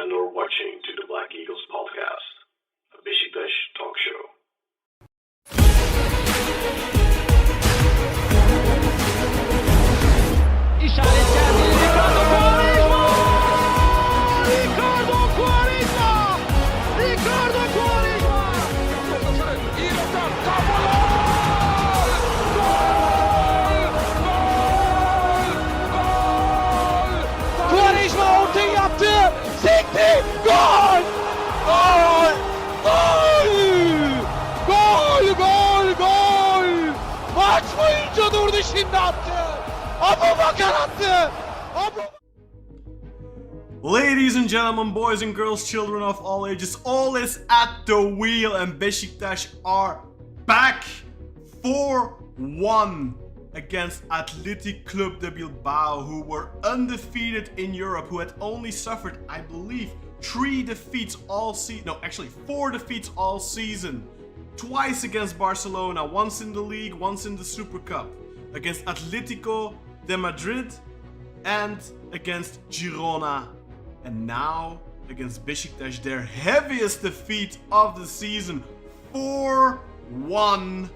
and you're watching to the Black Eagles podcast, a Beşiktaş talk show. İşaret geldi. Ricardo Quaresma! Ricardo Quaresma! Ricardo Quaresma! İyi nokta. Kafalar! Quaresma ortayı yaptı. Sekti. Gol! Gol! Gol! Gol! Gol! Gol! Maç boyunca durdu, şimdi attı. Abu Bakar attı. Ladies and gentlemen, boys and girls, children of all ages, all is at the wheel and Beşiktaş are back 4-1 against Athletic Club de Bilbao, who were undefeated in Europe, who had only suffered, I believe, 3 defeats all season. No, actually 4 defeats all season. Twice against Barcelona, once in the league, once in the Super Cup. Against Atletico de Madrid and against Girona. And now against Beşiktaş, their heaviest defeat of the season, 4-1,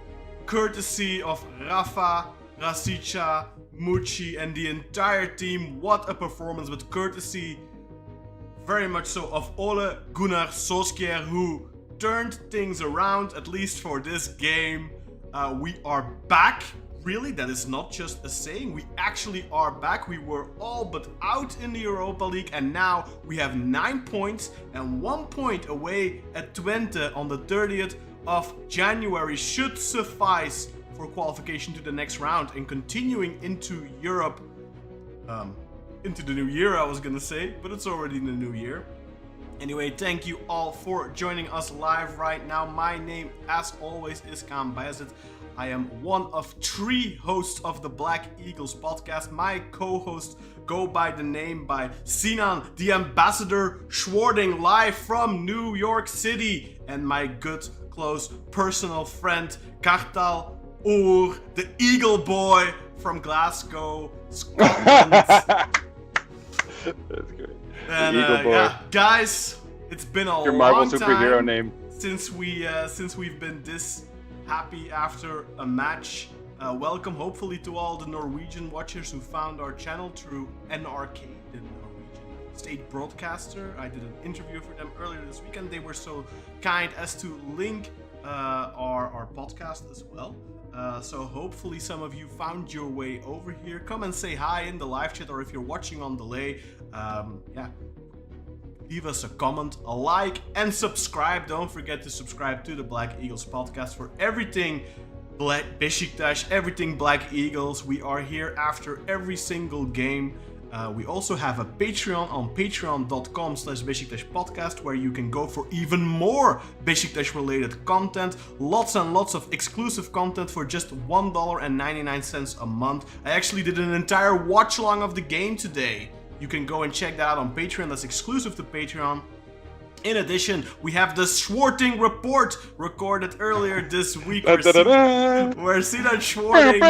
courtesy of Rafa, Rashica, Muci and the entire team. What a performance, but courtesy very much so of Ole Gunnar Solskjaer, who turned things around, at least for this game. We are back. Really, that is not just a saying, we actually are back. We were all but out in the Europa League and now we have 9 points and 1 point away at Twente on the 30th of January should suffice for qualification to the next round and continuing into Europe, into the new year I was gonna say, but it's already in the new year. Anyway, thank you all for joining us live right now. My name, as always, is Kaan Bayezid. I am one of 3 hosts of the Black Eagles podcast. My co-hosts go by the name by Sinan, the Ambassador Schwarding, live from New York City, and my good, close, personal friend, Kartal Oer, the Eagle Boy from Glasgow, Scotland. That's great. And yeah, guys, it's been a Your Marvel long superhero time name. since we've been this happy after a match. Welcome, hopefully, to all the Norwegian watchers who found our channel through NRK, the Norwegian state broadcaster. I did an interview for them earlier this weekend. They were so kind as to link our podcast as well. So hopefully some of you found your way over here. Come and say hi in the live chat, or if you're watching on delay, yeah, leave us a comment, a like, and subscribe. Don't forget to subscribe to the Black Eagles podcast for everything Black Beşiktaş, everything Black Eagles. We are here after every single game. We also have a Patreon on patreon.com/Beşiktaş podcast, where you can go for even more Beşiktaş related content. Lots and lots of exclusive content for just $1.99 a month. I actually did an entire watch along of the game today. You can go and check that out on Patreon. That's exclusive to Patreon. In addition, we have the Schwarting report recorded earlier this week, where Sinan Schwarting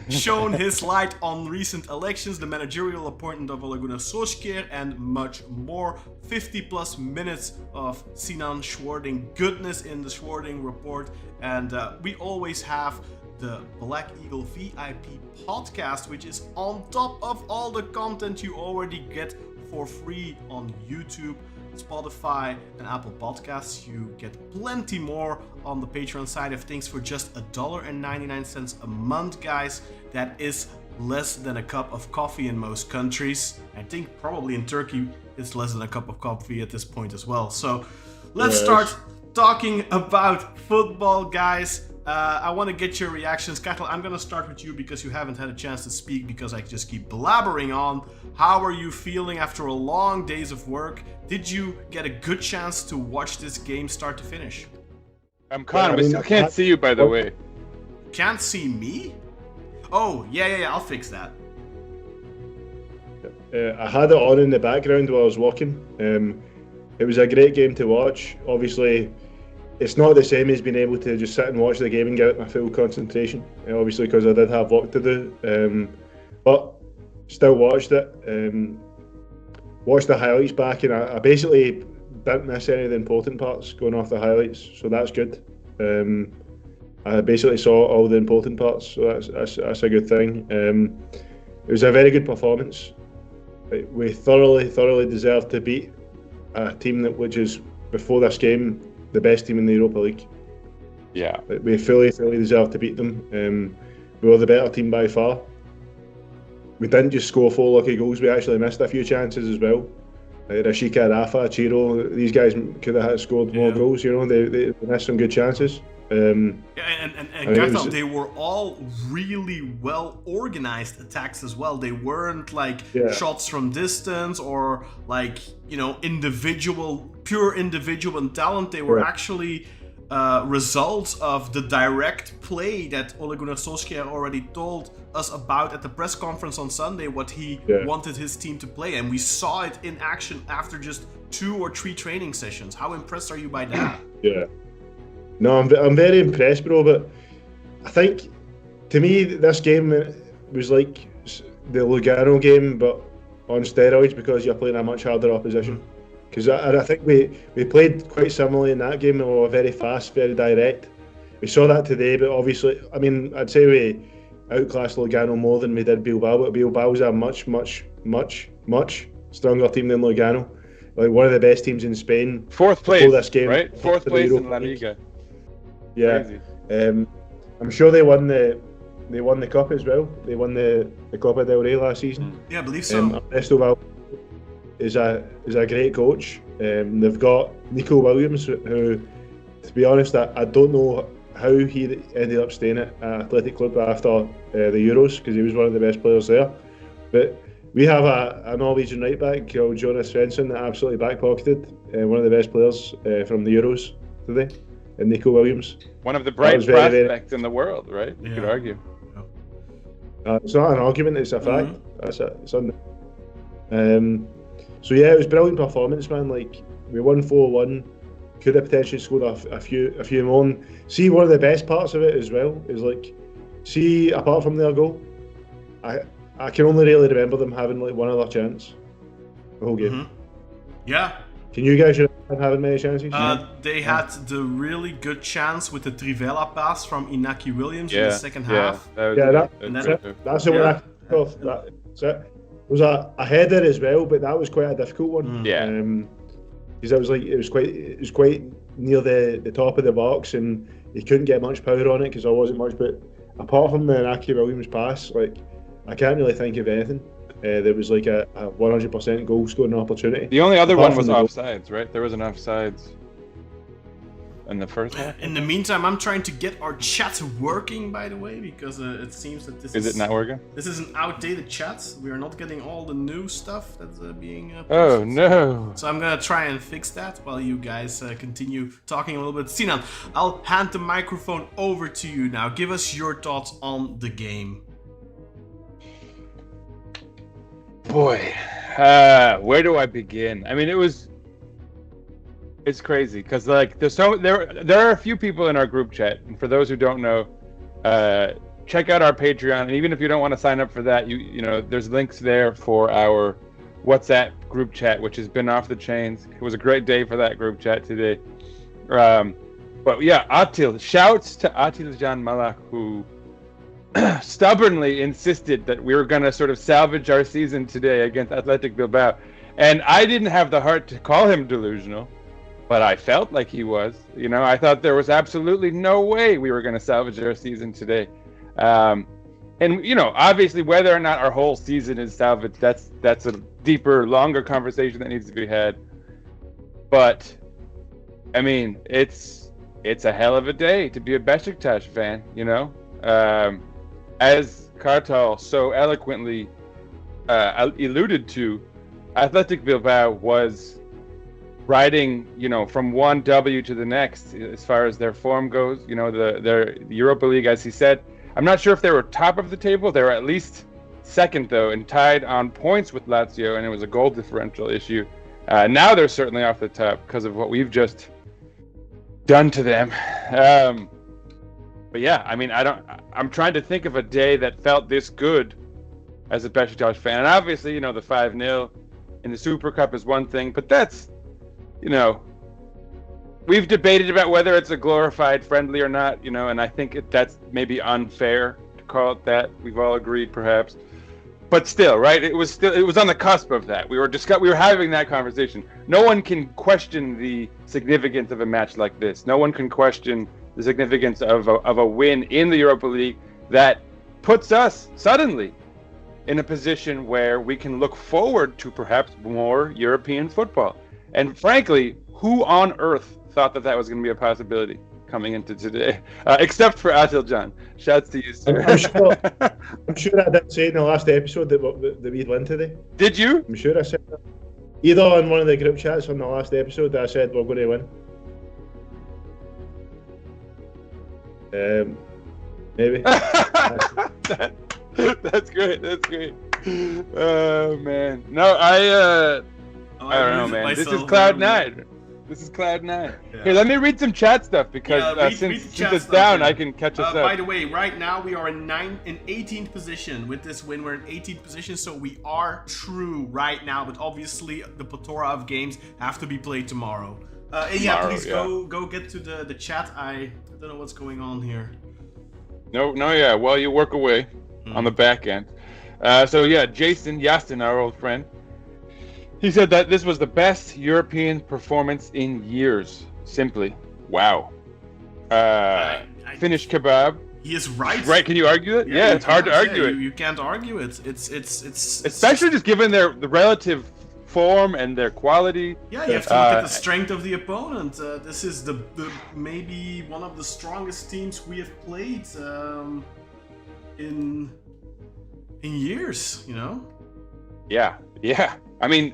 shown his light on recent elections, the managerial appointment of Ole Gunnar Solskjaer, and much more. 50 plus minutes of Sinan Schwarting goodness in the Schwarting report, and we always have the Black Eagle VIP podcast, which is on top of all the content you already get for free on YouTube, Spotify, and Apple Podcasts. You get plenty more on the Patreon side of things for just $1.99 a month, guys. That is less than a cup of coffee in most countries. I think probably in Turkey it's less than a cup of coffee at this point as well. So let's start talking about football, guys. I want to get your reactions. Katel, I'm going to start with you because you haven't had a chance to speak because I just keep blabbering on. How are you feeling after a long days of work? Did you get a good chance to watch this game start to finish? I'm Con, we still can't see you, by the way. Can't see me? Oh, yeah, I'll fix that. I had it on in the background while I was walking. It was a great game to watch. Obviously, it's not the same as being able to just sit and watch the game and get my full concentration, obviously, because I did have work to do. But still watched it. watched the highlights back, and I basically didn't miss any of the important parts going off the highlights, so that's good. I basically saw all the important parts, so that's a good thing. It was a very good performance. We thoroughly deserved to beat a team which is, before this game, the best team in the Europa League. Yeah. We fully deserved to beat them. We were the better team by far. We didn't just score 4 lucky goals, we actually missed a few chances as well. Rashica, Rafa, Chiro, these guys could have scored more goals, you know, they missed some good chances. And Garthel, they were all really well organized attacks as well. They weren't like shots from distance or like, you know, pure individual talent. They were actually results of the direct play that Ole Gunnar Solskjaer already told us about at the press conference on Sunday, what he wanted his team to play, and we saw it in action after just 2 or 3 training sessions. How impressed are you by that? Yeah. No, I'm very impressed, bro, but I think, to me, this game was like the Lugano game, but on steroids, because you're playing a much harder opposition. Because I think we played quite similarly in that game, and we were very fast, very direct. We saw that today, but obviously, I mean, I'd say we outclassed Lugano more than we did Bilbao, but Bilbao's a much stronger team than Lugano. Like, one of the best teams in Spain. 4th place, this game, right? 4th place in LaLiga. Yeah, I'm sure they won the cup as well. They won the Copa del Rey last season. Yeah, I believe so. Ernesto is a great coach. They've got Nico Williams, who, to be honest, I don't know how he ended up staying at Athletic Club after the Euros, because he was one of the best players there. But we have a Norwegian right back called Jonas Svensson that absolutely backpocketed one of the best players from the Euros today. And Nico Williams, one of the bright prospects in the world, right? You could argue. It's not an argument; it's a fact. That's it. It's on. So yeah, it was a brilliant performance, man. Like, we won 4-1. Could have potentially scored a few more. And see, one of the best parts of it as well is, like, see, apart from their goal, I can only really remember them having like one other chance the whole game. Yeah. Can you guys remember having many chances? They had the really good chance with the Trivela pass from Inaki Williams in the second half. That's the one I thought of. That's it. It was a header as well, but that was quite a difficult one. Because it was quite near the top of the box, and he couldn't get much power on it because there wasn't much. But apart from the Inaki Williams pass, like, I can't really think of anything. There was like a 100% goal scoring opportunity. The only other one was offsides, right? There was an offsides in the first half. In the meantime, I'm trying to get our chat working, by the way, because it seems that this is it not working? This is an outdated chat. We are not getting all the new stuff that's being posted. Oh no! So I'm gonna try and fix that while you guys continue talking a little bit. Sinan, I'll hand the microphone over to you now. Give us your thoughts on the game. Boy, where do I begin? I mean, it's crazy because, like, there are a few people in our group chat, and for those who don't know, check out our Patreon. And even if you don't want to sign up for that, you know, there's links there for our WhatsApp group chat, which has been off the chains. It was a great day for that group chat today. But yeah, shouts to Attila Jan Malak, who stubbornly insisted that we were going to sort of salvage our season today against Athletic Bilbao. And I didn't have the heart to call him delusional, but I felt like he was. You know, I thought there was absolutely no way we were going to salvage our season today. And, you know, obviously whether or not our whole season is salvaged, that's a deeper, longer conversation that needs to be had. But, I mean, it's a hell of a day to be a Beşiktaş fan, you know? As Kartal so eloquently alluded to, Athletic Bilbao was riding, you know, from one W to the next as far as their form goes. You know, the Europa League, as he said. I'm not sure if they were top of the table. They were at least second, though, and tied on points with Lazio, and it was a goal differential issue. Now they're certainly off the top because of what we've just done to them. But yeah, I mean, I'm trying to think of a day that felt this good as a Beşiktaş fan. And obviously, you know, the 5-0 in the Super Cup is one thing, but that's, we've debated about whether it's a glorified friendly or not, and I think that's maybe unfair to call it that. We've all agreed, perhaps, but still, right? It was on the cusp of that. We were having that conversation. No one can question the significance of a match like this. No one can question the significance of a win in the Europa League that puts us suddenly in a position where we can look forward to perhaps more European football. And frankly, who on earth thought that was going to be a possibility coming into today? Except for Atilcan. Shouts to you, sir. I'm sure I did say in the last episode that we'd win today. Did you? I'm sure I said that. Either on one of the group chats on the last episode that I said we're going to win. Maybe. That's great. Oh man, no, I don't know, man. This is Cloud9. Yeah. Here, let me read some chat stuff because since it's down, I can catch us up. By the way, right now we are in 18th position. With this win, we're in 18th position, so we are true right now. But obviously, the plethora of games have to be played tomorrow. Please go get to the chat. I don't know what's going on here. No, yeah. Well, you work away on the back end. Jason Yastin, our old friend, he said that this was the best European performance in years. Simply, wow. Finnish kebab. He is right. Right? Can you argue it? Yeah, it's hard to argue it. You can't argue it. It's especially just given the relative form and their quality. Yeah, you have to look at the strength of the opponent. This is the maybe one of the strongest teams we have played in years. Yeah. I mean,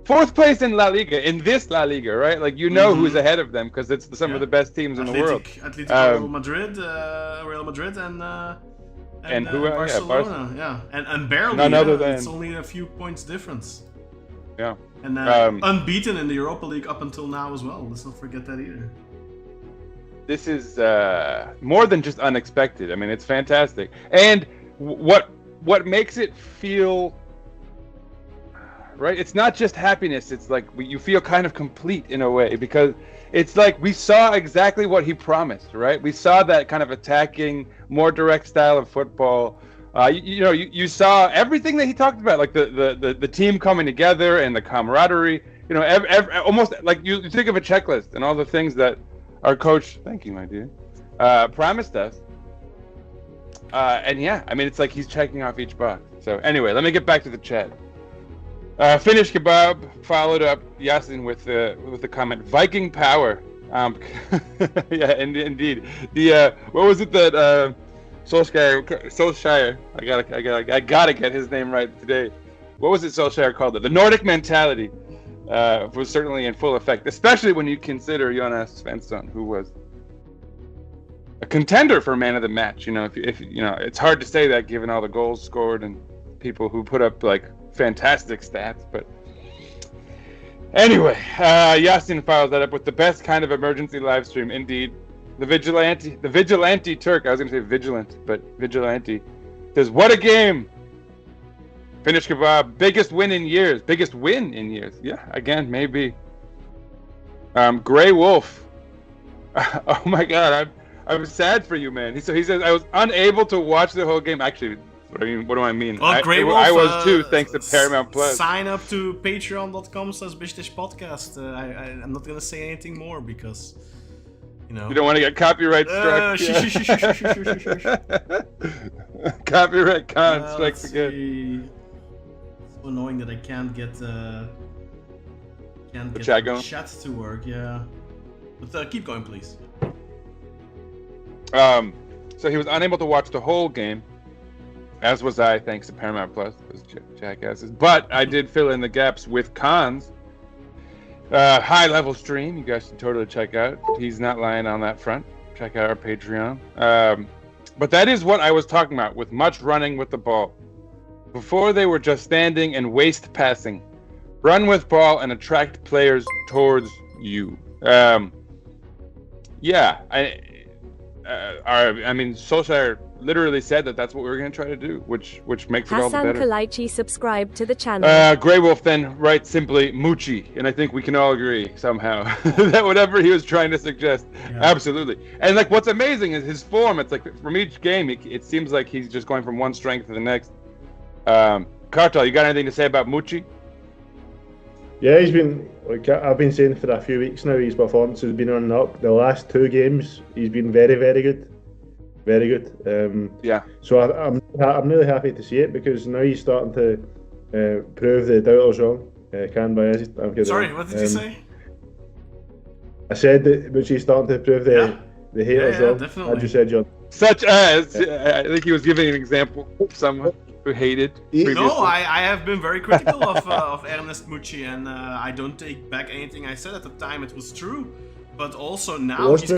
4th place in LaLiga, in this LaLiga, right? Like, who's ahead of them because it's some of the best teams in the world. Atletico Madrid, Real Madrid, and Barcelona. Yeah, and barely. None other than. It's only a few points difference. Yeah. And unbeaten in the Europa League up until now as well. Let's not forget that either. This is more than just unexpected. I mean, it's fantastic. And what makes it feel right? It's not just happiness. It's like you feel kind of complete in a way because it's like we saw exactly what he promised, right? We saw that kind of attacking, more direct style of football. You saw everything that he talked about, like the team coming together and the camaraderie. Almost like you think of a checklist and all the things that our coach, thank you, my dear, promised us. It's like he's checking off each box. So anyway, let me get back to the chat. Finnish kebab followed up Yasin with the comment Viking power. Yeah, indeed. What was it that Solskjaer? I gotta get his name right today. What was it Solskjaer called it? The Nordic mentality was certainly in full effect, especially when you consider Jonas Svensson, who was a contender for man of the match. If it's hard to say that given all the goals scored and people who put up like fantastic stats, but anyway, Yasin follows that up with the best kind of emergency live stream. Indeed, the vigilante Turk. I was going to say vigilant, but vigilante says, "What a game!" Finnish kebab, biggest win in years. Yeah, again, maybe. Grey Wolf. Oh my God, I'm sad for you, man. So he says I was unable to watch the whole game. Actually, what do I mean? Well, Grey Wolf, I was too, thanks to Paramount Plus. Sign up to patreon.com/Beşiktaş podcast. I'm not gonna say anything more because, you don't want to get copyright struck. Copyright strikes again. It's so annoying that I can't get the chat to work. Yeah, but keep going, please. So he was unable to watch the whole game. As was I, thanks to Paramount Plus, those jackasses. But I did fill in the gaps with Khan's high-level stream. You guys should totally check out. He's not lying on that front. Check out our Patreon. But that is what I was talking about, with much running with the ball. Before they were just standing and waste passing. Run with ball and attract players towards you. Solskjaer literally said that that's what we were going to try to do, which makes it all the Hassan better. Kalaichi subscribed to the channel. Grey Wolf then writes simply Muci, and I think we can all agree somehow that whatever he was trying to suggest, absolutely. And like what's amazing is his form. It's like from each game, it seems like he's just going from one strength to the next. Kartal, you got anything to say about Muci? Yeah, he's been, like I've been saying for a few weeks now, his performance has been on and up. The last 2 games, he's been very, very good. Very good. So I'm really happy to see it, because now he's starting to prove the doubters wrong. I'm kidding. Sorry, what did you say? I said that Muci's starting to prove the haters wrong. Definitely. I just said, John. Such as, I think he was giving an example of someone who hated previously. No, I have been very critical of Ernest Muci, and I don't take back anything I said at the time. It was true, but also now he's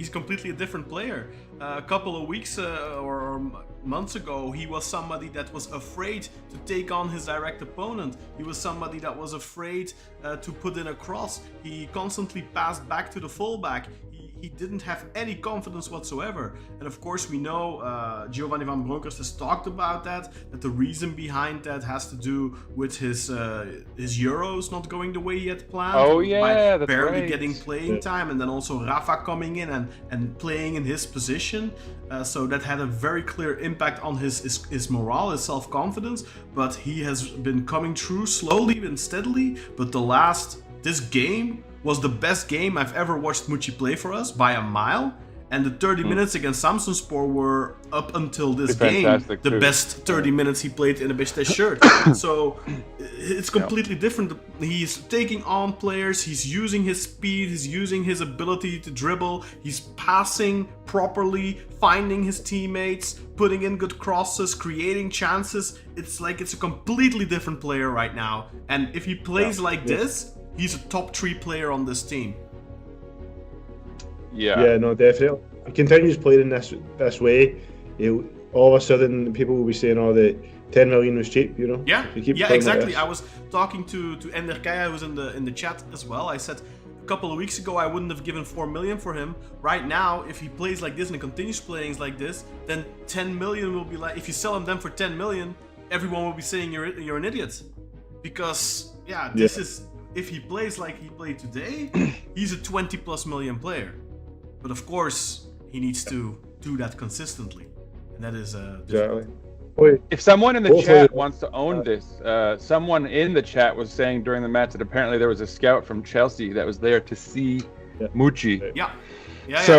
completely a different player. A couple of weeks or months ago, he was somebody that was afraid to take on his direct opponent. He was somebody that was afraid to put in a cross. He constantly passed back to the fullback. He didn't have any confidence whatsoever. And of course, we know Giovanni van Bronckhorst has talked about that the reason behind that has to do with his Euros not going the way he had planned. Oh yeah, that's barely right. getting playing time, and then also Rafa coming in and playing in his position. So that had a very clear impact on his morale, his self-confidence. But he has been coming through slowly and steadily. But this game was the best game I've ever watched Muci play for us by a mile. And the 30 minutes against Samsunspor were, up until this game, the best 30 minutes he played in a Beşiktaş shirt. So it's completely different. He's taking on players, he's using his speed, he's using his ability to dribble, he's passing properly, finding his teammates, putting in good crosses, creating chances. It's like it's a completely different player right now. And if he plays like this, he's a top 3 player on this team. Yeah, no, definitely. If he continues playing in this way, all of a sudden people will be saying, "Oh, the 10 million was cheap," you know? Yeah, Yeah, exactly. I was talking to Ender Kaya, who's in the chat as well. I said a couple of weeks ago I wouldn't have given 4 million for him. Right now, if he plays like this and continues playing like this, then 10 million will be like, if you sell him then for 10 million, everyone will be saying you're an idiot. Because this is, if he plays like he played today, he's a 20+ million player. But of course, he needs to do that consistently, and that is exactly. If someone in the chat wants to own this, someone in the chat was saying during the match that apparently there was a scout from Chelsea that was there to see Muci. Yeah. So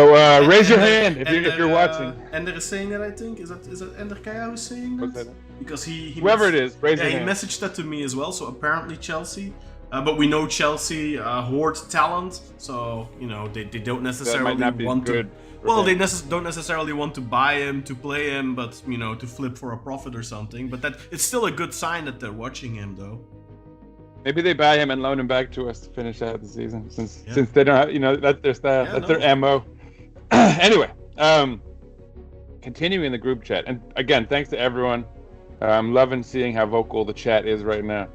raise your hand if you're watching. Ender is saying that, I think. Is that Ender Kaya who's saying that? Because he whoever it is, raise your he hand. messaged that to me as well. So apparently Chelsea. But we know Chelsea hoard talent, so they don't necessarily want to. Well, they don't necessarily want to buy him to play him, but to flip for a profit or something. But that it's still a good sign that they're watching him, though. Maybe they buy him and loan him back to us to finish out the season, since they don't have, that's their style, that's their MO. Anyway, continuing the group chat, and again, thanks to everyone. I'm loving seeing how vocal the chat is right now.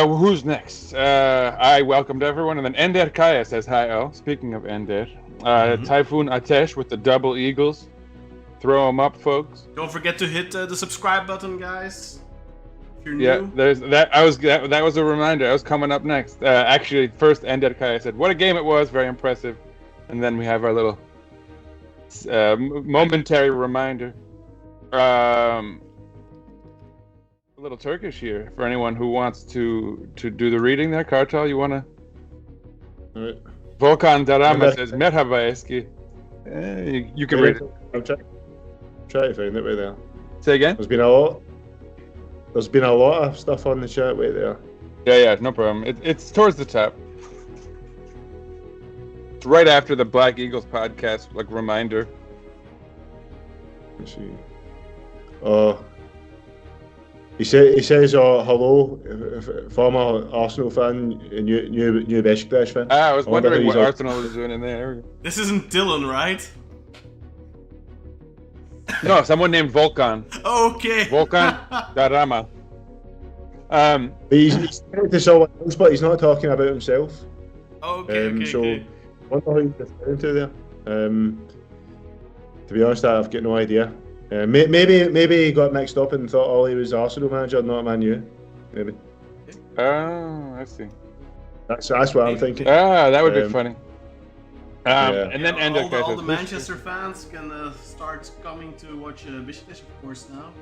Who's next? I welcomed everyone, and then Ender Kaya says hi. Oh, speaking of Ender, Typhoon Atesh with the double eagles. Throw them up, folks. Don't forget to hit the subscribe button, guys. If you're new. Yeah, there's that. That was a reminder. I was coming up next. Actually, first Ender Kaya said, "What a game it was! Very impressive." And then we have our little momentary reminder. A little Turkish here for anyone who wants to do the reading there. Kartal, you want to? Right. Volkan Darama says, Merhaba eski. You can read it. I'm trying to find it right there. Say again? There's been a lot of stuff on the chat right there. Yeah, no problem. It's towards the top. It's right after the Black Eagles podcast, like reminder. Let's see. He says, hello, former Arsenal fan, new Beşiktaş fan. I was wondering what Arsenal is doing in there. This isn't Dylan, right? No, someone named Volkan. Okay. Volkan Darama. He's talking to someone else, but he's not talking about himself. Okay. So, I wonder who he's referring to there. To be honest, I've got no idea. Maybe he got mixed up and thought Ole was Arsenal manager, not Man U. Maybe. Oh, I see. That's what I'm thinking. That would be funny. Yeah. And then all the Manchester fans can start coming to watch Beşiktaş, of course, now.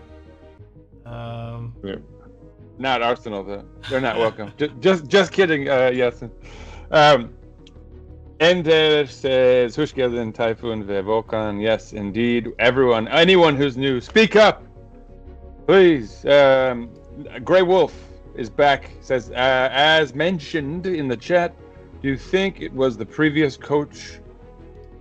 Yeah. Not Arsenal, though. They're not welcome. Just kidding, yes. Ender says, Hoş geldin, Typhoon ve Volkan. Yes, indeed. Anyone who's new, speak up, please. Grey Wolf is back. Says, as mentioned in the chat, do you think it was the previous coach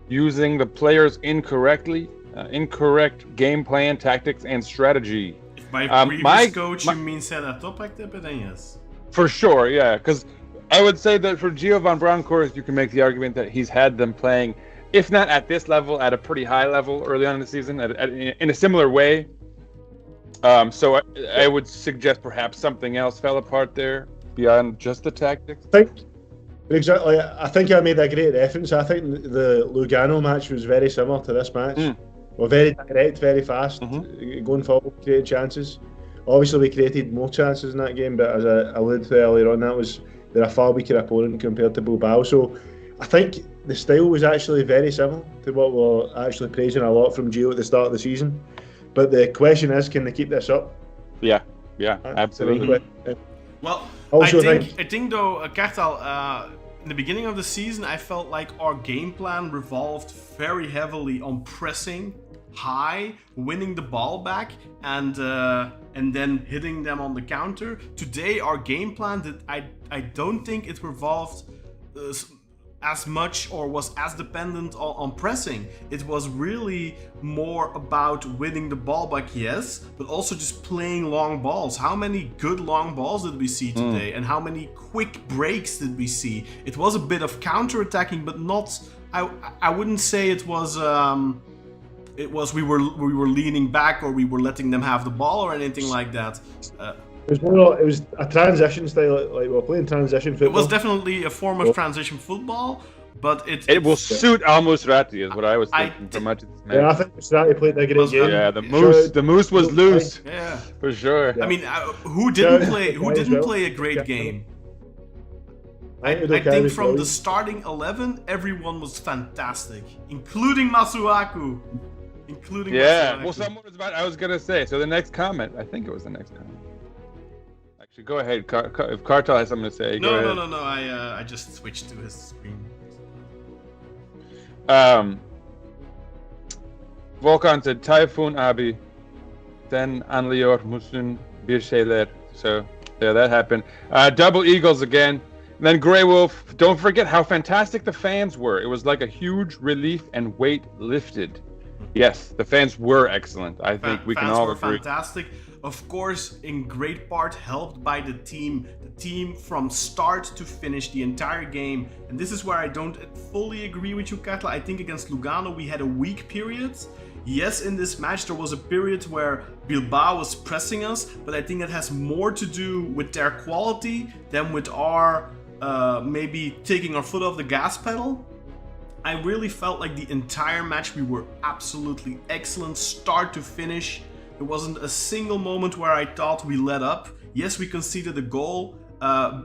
using the players incorrectly? Incorrect game plan, tactics, and strategy. If by previous coach you mean Sedat Topraktepe, then yes. For sure, yeah. Because I would say that for Gio van Bronckhorst, you can make the argument that he's had them playing, if not at this level, at a pretty high level early on in the season, in a similar way. So I would suggest perhaps something else fell apart there beyond just the tactics. Exactly. I think I made a great reference. I think the Lugano match was very similar to this match. We're very direct, very fast, going forward, created chances. Obviously, we created more chances in that game, but as I alluded to earlier on, they're a far weaker opponent compared to Bilbao. So I think the style was actually very similar to what we're actually praising a lot from Gio at the start of the season. But the question is, can they keep this up? Yeah, absolutely. Well, also I think though, Kartal, in the beginning of the season, I felt like our game plan revolved very heavily on pressing high, winning the ball back, and then hitting them on the counter. Today, our game plan I don't think it revolved as much or was as dependent on pressing. It was really more about winning the ball back, yes, but also just playing long balls. How many good long balls did we see today, and how many quick breaks did we see? It was a bit of counter-attacking, but not. I wouldn't say it was. It was we were leaning back or we were letting them have the ball or anything like that. It was a transition style, like we were playing transition football. It was definitely a form of transition football, but it will suit Almus Ratti, is what I was thinking for much of this match. Yeah, I think Ratti played a great game. Yeah, the moose was loose. Yeah, for sure. I mean, who didn't play a great game? I think from the starting 11, everyone was fantastic, including Masuaku. Well, someone was about. I was gonna say. So the next comment. I think it was the next comment. Actually, go ahead. If Kartal has something to say, go ahead. No. I just switched to his screen. Volkan said Typhoon abi, then anlıyor musun bir şeyler. So yeah, that happened. Double Eagles again. And then Grey Wolf. Don't forget how fantastic the fans were. It was like a huge relief and weight lifted. Yes, the fans were excellent. I think we can all agree. Fans were fantastic. Of course, in great part helped by the team. The team from start to finish the entire game. And this is where I don't fully agree with you, Katla. I think against Lugano we had a weak period. Yes, in this match there was a period where Bilbao was pressing us, but I think it has more to do with their quality than with our maybe taking our foot off the gas pedal. I really felt like the entire match we were absolutely excellent, start to finish. There wasn't a single moment where I thought we let up. Yes, we conceded a goal. I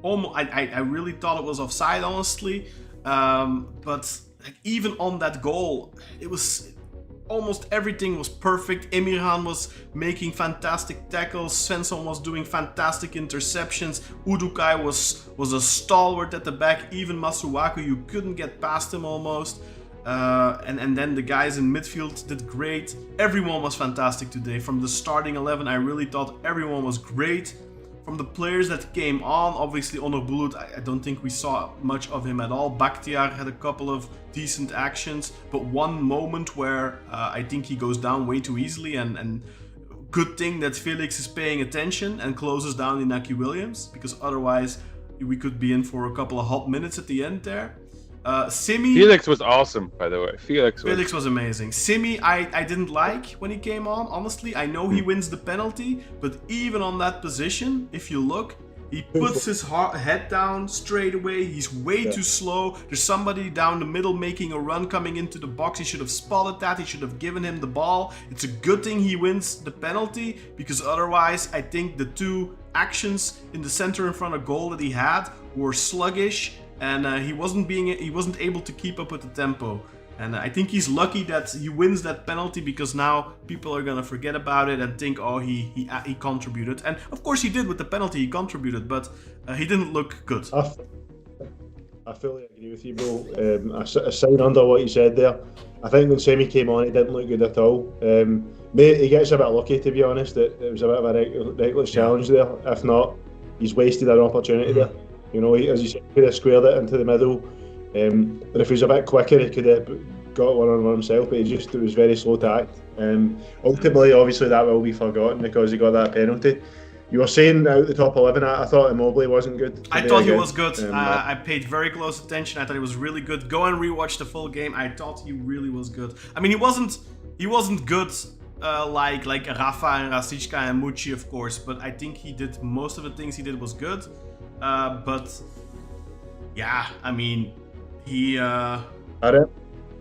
really thought it was offside, honestly. But even on that goal, it was almost everything was perfect. Emirhan was making fantastic tackles. Svensson was doing fantastic interceptions. Udukai was a stalwart at the back. Even Masuaku, you couldn't get past him almost. And then the guys in midfield did great. Everyone was fantastic today. From the starting 11, I really thought everyone was great. From the players that came on, obviously Onur Bulut, I don't think we saw much of him at all. Bakhtiar had a couple of decent actions, but one moment where I think he goes down way too easily, and good thing that Felix is paying attention and closes down Inaki Williams, because otherwise we could be in for a couple of hot minutes at the end there. Simi... Felix was awesome, by the way. Felix was amazing. Simi, I didn't like when he came on, honestly. I know he wins the penalty, but even on that position, if you look, He puts his head down straight away. He's way too slow. There's somebody down the middle making a run coming into the box. He should have spotted that. He should have given him the ball. It's a good thing he wins the penalty, because otherwise I think the two actions in the center in front of goal that he had were sluggish, and he wasn't able to keep up with the tempo. And I think he's lucky that he wins that penalty, because now people are gonna forget about it and think, oh, he contributed. And of course he did with the penalty. He contributed, but he didn't look good. I fully agree with you, bro. I sign under what you said there. I think when Semi came on, he didn't look good at all. He gets a bit lucky, to be honest. It was a bit of a reckless challenge there. If not, he's wasted an opportunity there. You know, as you said, he could have squared it into the middle. But if he was a bit quicker, he could have got one-on-one himself, but it was very slow to act. Ultimately, obviously, that will be forgotten because he got that penalty. You were saying out the top 11, I thought Immobile wasn't good. I thought he was good. I paid very close attention. I thought he was really good. Go and rewatch the full game. I thought he really was good. I mean, he wasn't good like Rafa and Rashica and Muci, of course, but I think he did most of the things he did was good. But yeah, I mean, he. I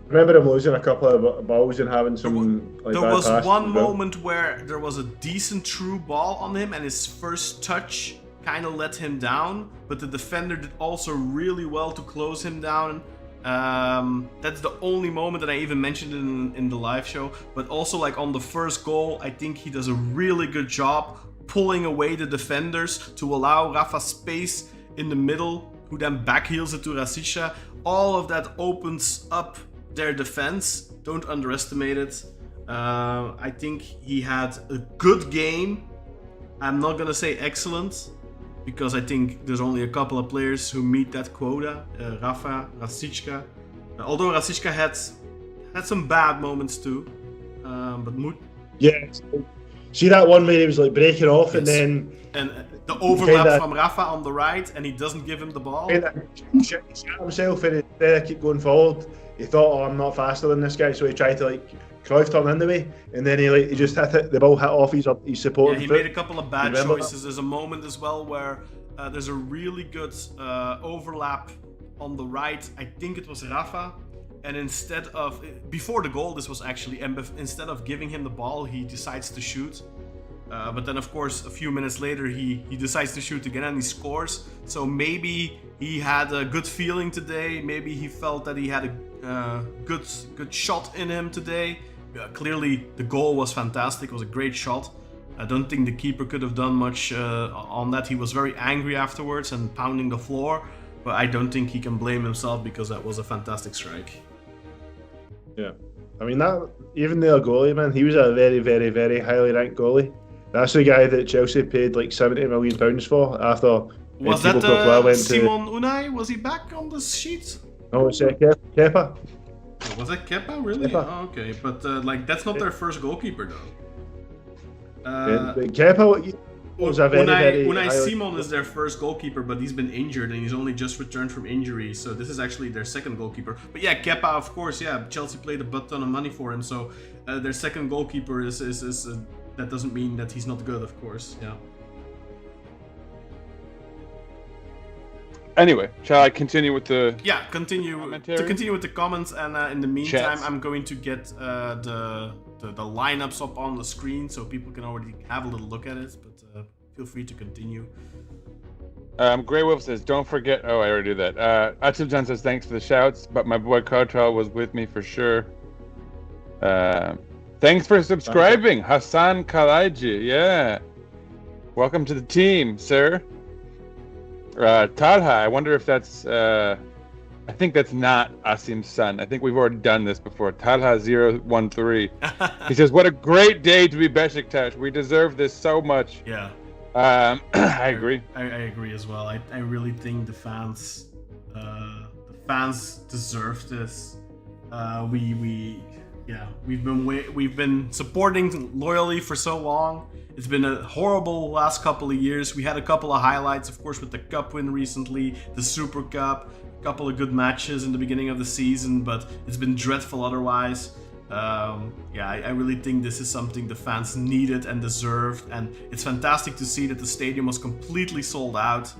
remember him losing a couple of balls and having some. There was one moment where there was a decent true ball on him, and his first touch kind of let him down. But the defender did also really well to close him down. That's the only moment that I even mentioned in the live show. But also, like on the first goal, I think he does a really good job pulling away the defenders to allow Rafa space in the middle, who then backheels it to Rashica. All of that opens up their defense. Don't underestimate it. I think he had a good game. I'm not gonna say excellent, because I think there's only a couple of players who meet that quota. Rafa, Rashica. Although Rashica had some bad moments too. But see that one where he was like breaking off, and then the overlap from Rafa on the right, and he doesn't give him the ball. He shot himself, and instead of keep going forward, he thought, "Oh, I'm not faster than this guy," so he tried to Cruyff turn into me, and then he just hit it. The ball hit off his support. Yeah, he made a couple of bad choices. There's a moment as well where there's a really good overlap on the right. I think it was Rafa, and instead of before the goal, this was actually, and instead of giving him the ball, he decides to shoot. But then, of course, a few minutes later, he decides to shoot again and he scores. So maybe he had a good feeling today. Maybe he felt that he had a good shot in him today. Clearly, the goal was fantastic. It was a great shot. I don't think the keeper could have done much on that. He was very angry afterwards and pounding the floor. But I don't think he can blame himself, because that was a fantastic strike. Yeah. I mean, that even their goalie, man, he was a very, very, very highly ranked goalie. That's the guy that Chelsea paid like £70 million for after. Was that Simon Unai? Was he back on the sheet? No, it's Kepa. Was that Kepa? Really? Kepa. Oh, okay, but that's not their first goalkeeper though. Kepa was a very Unai Simon is their first goalkeeper, but he's been injured and he's only just returned from injury, so this is actually their second goalkeeper. But yeah, Kepa, of course, yeah, Chelsea paid a butt ton of money for him, so their second goalkeeper is that doesn't mean that he's not good, of course. Yeah. Anyway, shall I continue with the continue with the comments, and in the meantime, I'm going to get the lineups up on the screen so people can already have a little look at it. But feel free to continue. Grey Wolf says, "Don't forget." Oh, I already did that. Atsujan says, "Thanks for the shouts, but my boy Cartel was with me for sure." Thanks for subscribing, Hassan Kalaiji. Yeah, welcome to the team, sir. Talha, I wonder if that's. I think that's not Asim's son. I think we've already done this before. Talha 013. He says, "What a great day to be Beşiktaş. We deserve this so much." Yeah. I agree. I agree as well. I really think the fans deserve this. We've been supporting loyally for so long. It's been a horrible last couple of years. We had a couple of highlights, of course, with the Cup win recently, the Super Cup, a couple of good matches in the beginning of the season, but it's been dreadful otherwise. I really think this is something the fans needed and deserved, and it's fantastic to see that the stadium was completely sold out.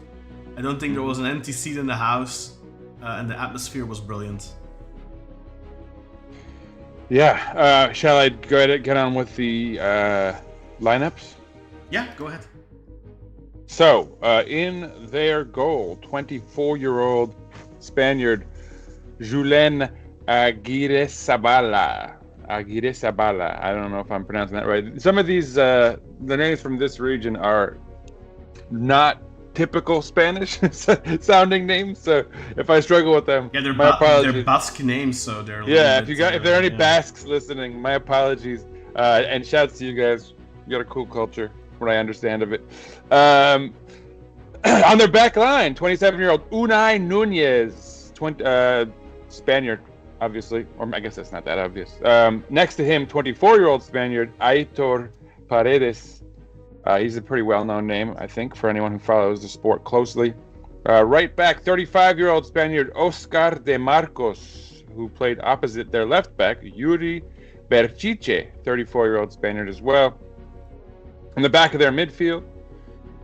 I don't think there was an empty seat in the house, and the atmosphere was brilliant. Yeah, shall I go ahead and get on with the lineups? Yeah, go ahead. So, in their goal, 24-year-old Spaniard Julen Aguirre-Zabala. I don't know if I'm pronouncing that right. Some of these, the names from this region are not typical Spanish sounding names, so if I struggle with them, yeah, my apologies. They're Basque names, so they're if there are any Basques listening, my apologies. And shouts to you guys. You got a cool culture, what I understand of it. On their back line, 27-year-old Unai Nunez, Spaniard, obviously, or I guess that's not that obvious. Next to him, 24-year-old Spaniard Aitor Paredes. He's a pretty well-known name, I think, for anyone who follows the sport closely. Right back, 35-year-old Spaniard Oscar de Marcos, who played opposite their left back, Yuri Berchiche, 34-year-old Spaniard as well. In the back of their midfield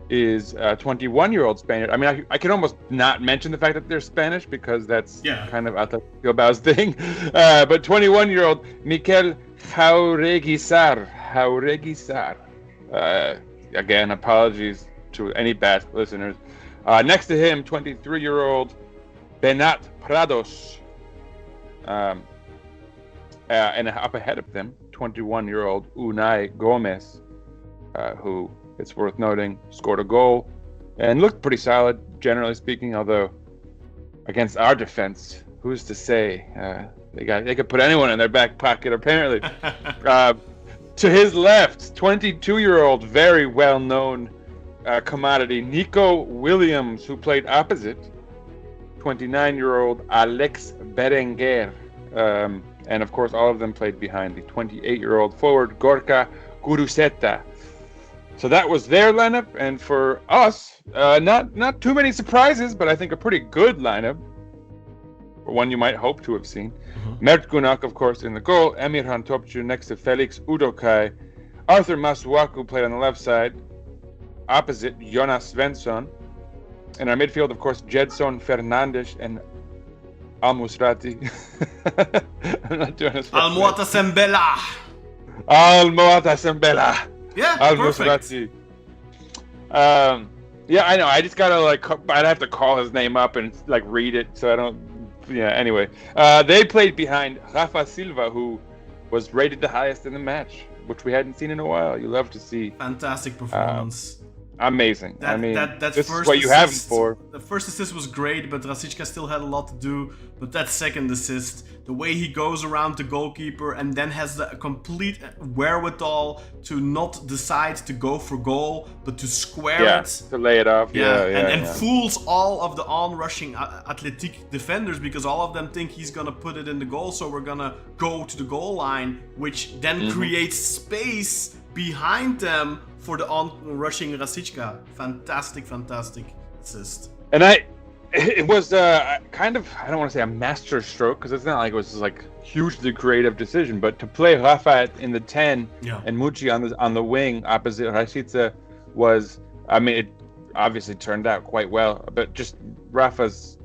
is a 21-year-old Spaniard. I mean, I can almost not mention the fact that they're Spanish because that's kind of Athletic Bilbao's thing. But 21-year-old Mikel Jaureguizar. Again, apologies to any Basque listeners. Next to him, 23-year-old Benat Prados. And up ahead of them, 21-year-old Unai Gomez, who, it's worth noting, scored a goal and looked pretty solid, generally speaking, although against our defense, who's to say? They could put anyone in their back pocket, apparently. To his left, 22-year-old, very well-known commodity, Nico Williams, who played opposite 29-year-old Alex Berenguer. And, of course, all of them played behind the 28-year-old forward, Gorka Guruseta. So that was their lineup, and for us, not too many surprises, but I think a pretty good lineup. One you might hope to have seen. Mert Gunak, of course, in the goal. Emirhan Topçu next to Felix Udokai. Arthur Masuaku played on the left side. Opposite, Jonas Svensson. In our midfield, of course, Jedson Fernandes and Al-Musrati. I'm not doing this. Al-Muata Sembela. Yeah, Al-Musrati. Yeah, I know. I just gotta I'd have to call his name up and read it, so I don't. Yeah. Anyway, they played behind Rafa Silva, who was rated the highest in the match, which we hadn't seen in a while. You love to see. Fantastic performance. Amazing. That this first is what you have him for. The first assist was great, but Rashica still had a lot to do. But that second assist, the way he goes around the goalkeeper and then has the complete wherewithal to not decide to go for goal, but to square it. To lay it off. And fools all of the on-rushing Athletic defenders because all of them think he's going to put it in the goal, so we're going to go to the goal line, which then creates space behind them for the on-rushing Rashica. Fantastic assist. And it was kind of, I don't want to say a master stroke, because it's not like it was hugely creative decision, but to play Rafa in the 10 and Muci on the wing opposite Rashica was, it obviously turned out quite well, but just Rafa's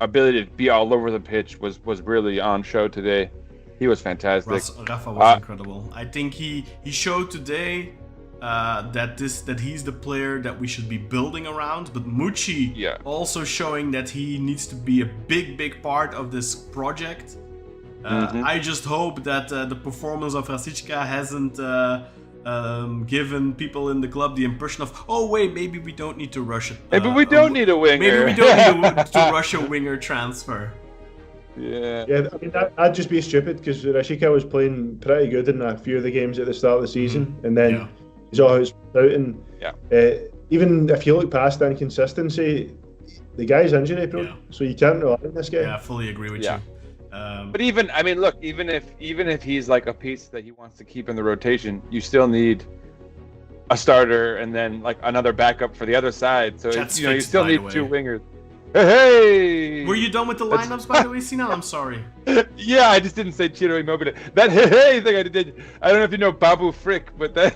ability to be all over the pitch was really on show today. He was fantastic. Rafa was incredible. I think he showed today that he's the player that we should be building around, but Muci also showing that he needs to be a big part of this project. I just hope that the performance of Rashica hasn't given people in the club the impression of, oh wait, maybe we don't need to rush it. Maybe we don't need a winger. Maybe we don't need to rush a winger transfer. Yeah, that'd just be stupid because Rashica was playing pretty good in a few of the games at the start of the season, and then he's always out. And even if you look past the inconsistency, the guy's injury prone, so you can't rely on this guy. Yeah, I fully agree with you. But even if he's a piece that he wants to keep in the rotation, you still need a starter and then another backup for the other side. So you still need two wingers. Hey! Were you done with the lineups, by the way, Sinan? I'm sorry. Yeah, I just didn't say Ciro Immobile. That hey thing I did. I don't know if you know Babu Frick, but that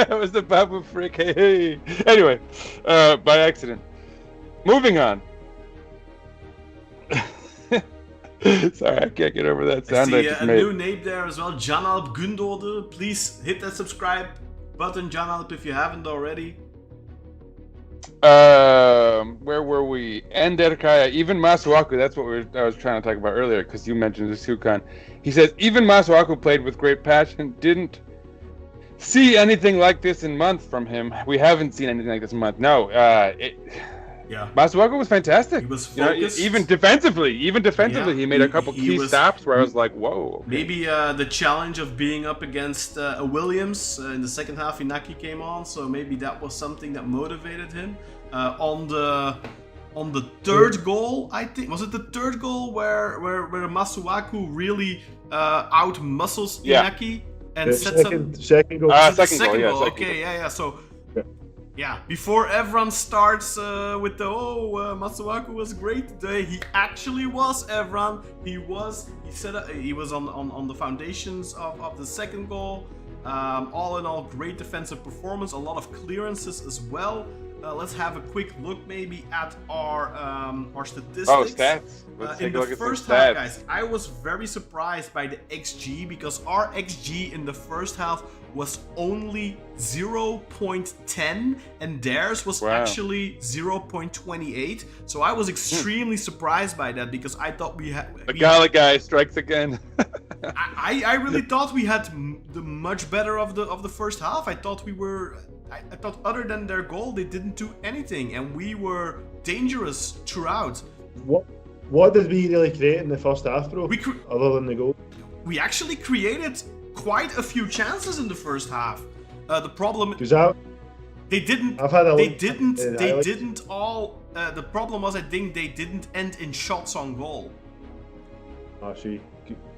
was the Babu Frick hey. Anyway, by accident. Moving on. Sorry, I can't get over that sound. I see a new name there as well, Canalp Gündoğdu. Please hit that subscribe button, Canalp, if you haven't already. Where were we? Ender Kaya, even Masuaku. That's what I was trying to talk about earlier, because you mentioned Sukan. He says even Masuaku played with great passion. Didn't see anything like this in months from him. We haven't seen anything like this in months. No, Yeah, Masuaku was fantastic. He was focused. Even defensively, he made a couple key stops where I was like, "Whoa." Okay. Maybe the challenge of being up against Williams in the second half, Inaki came on, so maybe that was something that motivated him. On the third goal, I think was it the third goal where Masuaku really out muscles Inaki and sets up second goal. Second goal. Okay, yeah. So. Yeah, before everyone starts with the Masuaku was great today, he actually was, everyone. He was on the foundations of the second goal. All in all, great defensive performance, a lot of clearances as well. Let's have a quick look maybe at our statistics. Oh, stats. Let's In take a look the at some first half, stats. guys, I was very surprised by the XG because our XG in the first half was only 0.10 and theirs was actually 0.28. So I was extremely surprised by that because I thought we had... The Gala guy strikes again. I really thought we had the much better of the first half. I thought we were... I thought other than their goal, they didn't do anything and we were dangerous throughout. What did we really create in the first half, bro? Other than the goal? We actually created quite a few chances in the first half. The problem they didn't. The problem was I think they didn't end in shots on goal. I see.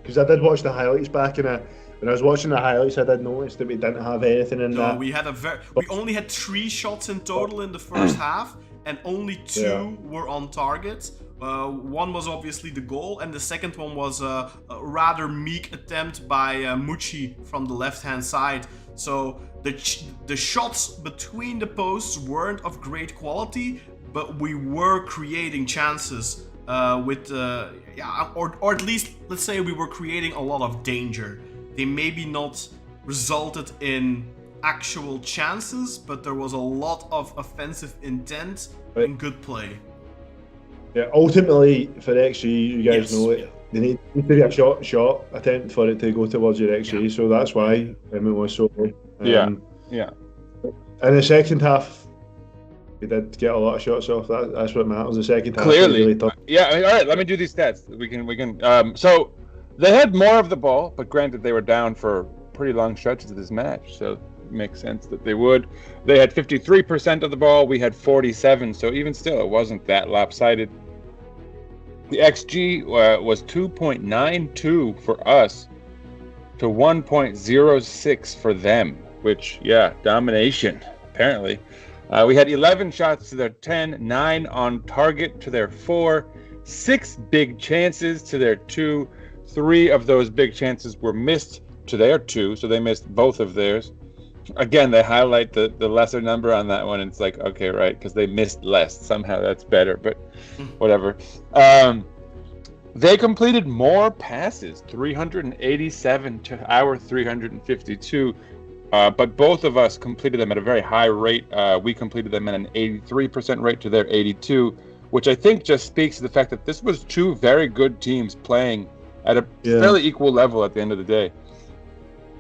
Because I did watch the highlights back and when I was watching the highlights, I did notice that we didn't have anything in that. We had we only had 3 shots in total in the first half, and only 2 were on target. One was obviously the goal, and the second one was a rather meek attempt by Muci from the left-hand side. So the shots between the posts weren't of great quality, but we were creating chances or at least let's say we were creating a lot of danger. They maybe not resulted in actual chances, but there was a lot of offensive intent and good play. Yeah, ultimately for XG, you guys know it. They need to be a shot attempt for it to go towards your XG, so that's why it was so good. Yeah. In the second half, we did get a lot of shots off. That's what matters. The second half, clearly. Really tough. Yeah. All right. Let me do these stats. We can. So they had more of the ball, but granted, they were down for pretty long stretches of this match, so it makes sense that they would. They had 53% of the ball. We had 47%. So even still, it wasn't that lopsided. The XG was 2.92 for us to 1.06 for them, which, domination, apparently. We had 11 shots to their 10, 9 on target to their 4, 6 big chances to their 2. 3 of those big chances were missed to their 2, so they missed both of theirs. Again, they highlight the lesser number on that one, and it's like, okay, right, because they missed less. Somehow that's better, but whatever. They completed more passes, 387 to our 352, but both of us completed them at a very high rate. We completed them at an 83% rate to their 82, which I think just speaks to the fact that this was 2 very good teams playing at a fairly equal level at the end of the day.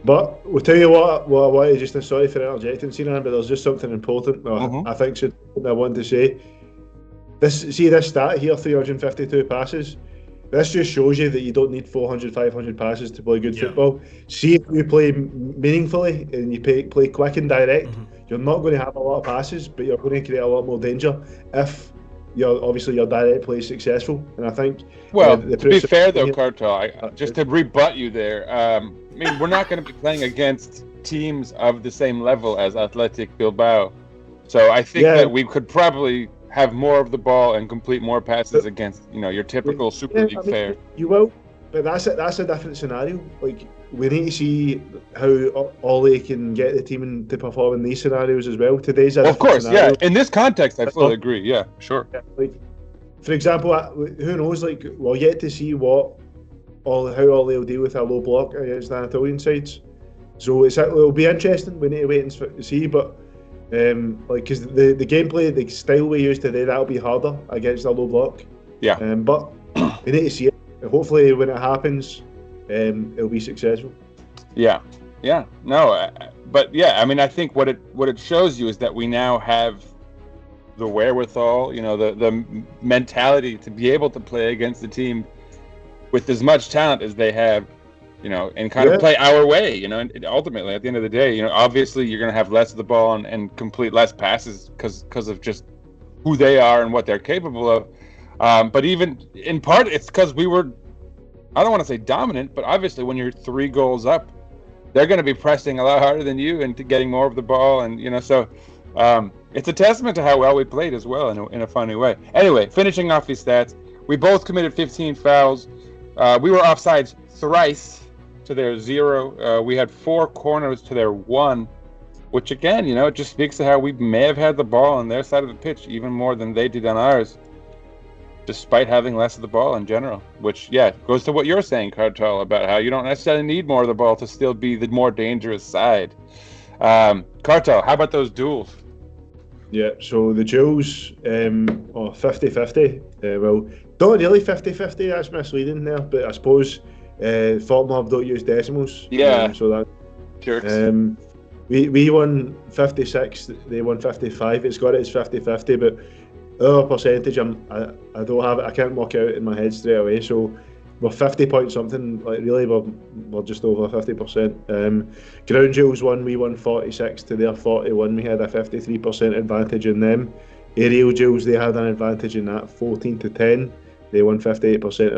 But we'll tell you what I wanted just sorry for interjecting, Sinan, but there's just something important I think I wanted to say. This stat here, 352 passes, this just shows you that you don't need 400, 500 passes to play good football. See, if you play meaningfully and you play quick and direct, you're not going to have a lot of passes, but you're going to create a lot more danger if your direct play is successful. And I think... Well, to be fair though, Cartel, just to rebut you there, I mean, we're not going to be playing against teams of the same level as Athletic Bilbao. So I think that we could probably have more of the ball and complete more passes against, your typical Super League fare. You will, but that's a different scenario. Like, we need to see how Ole can get the team to perform in these scenarios as well. Today's a Well, of different course, scenario. yeah. In this context, I fully agree. Yeah, sure. Like, for example, who knows? Like, we'll yet to see how Ole will deal with a low block against the Anatolian sides. So it'll be interesting. We need to wait and see. But because the gameplay, the style we use today, that'll be harder against a low block. Yeah. But we need to see it. Hopefully, when it happens, it'll be successful. Yeah. No, but yeah, I mean, I think what it shows you is that we now have the wherewithal, the mentality to be able to play against a team with as much talent as they have, and kind of play our way, and ultimately at the end of the day, obviously you're going to have less of the ball and complete less passes because of just who they are and what they're capable of. But even in part, it's because we were, I don't want to say dominant, but obviously when you're 3 goals up, they're going to be pressing a lot harder than you and getting more of the ball. And, so it's a testament to how well we played as well in a funny way. Anyway, finishing off these stats, we both committed 15 fouls. We were offsides thrice to their 0. We had 4 corners to their 1, which again, it just speaks to how we may have had the ball on their side of the pitch even more than they did on ours, despite having less of the ball in general, which, goes to what you're saying, Cartel, about how you don't necessarily need more of the ball to still be the more dangerous side. Cartel, how about those duels? Yeah, so the duels, 50-50. Well, not really 50-50, that's misleading there, but I suppose Tottenham don't use decimals. Yeah. So that Jerks. We won 56, they won 55. It's got it as 50-50, but our percentage, I don't have it. I can't work it out in my head straight away. So we're 50 point something. Like, really, we're just over 50%. Ground duels won. We won 46 to their 41. We had a 53% advantage in them. Aerial duels, they had an advantage in that, 14-10. They won 58%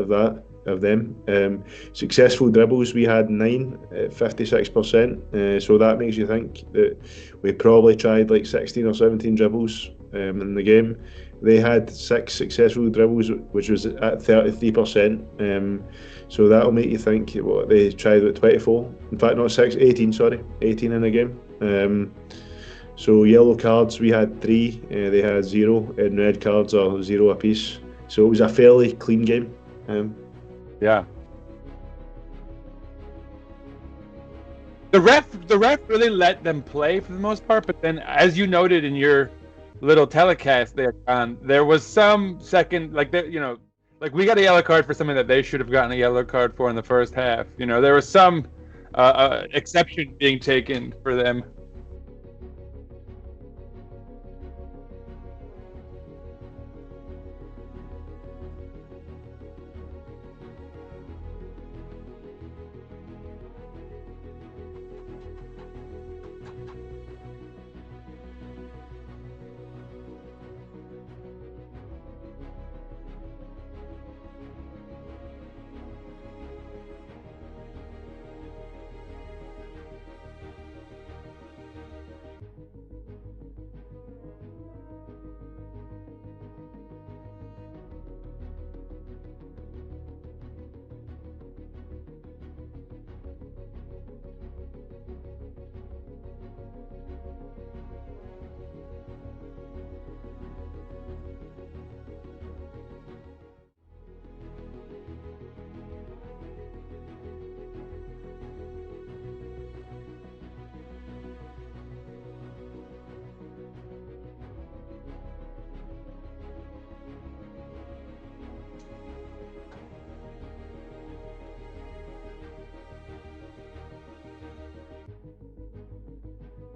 of them. Successful dribbles, we had 9 at 56%. So that makes you think that we probably tried like 16 or 17 dribbles in the game. They had 6 successful dribbles, which was at 33%. So that'll make you think what they tried at 24. In fact, not 6, 18. Sorry, 18 in the game. So yellow cards, we had 3. They had 0, and red cards are 0 apiece. So it was a fairly clean game. Yeah. The ref really let them play for the most part, but then, as you noted in your little telecast there, there was some second, like we got a yellow card for something that they should have gotten a yellow card for in the first half. There was some exception being taken for them.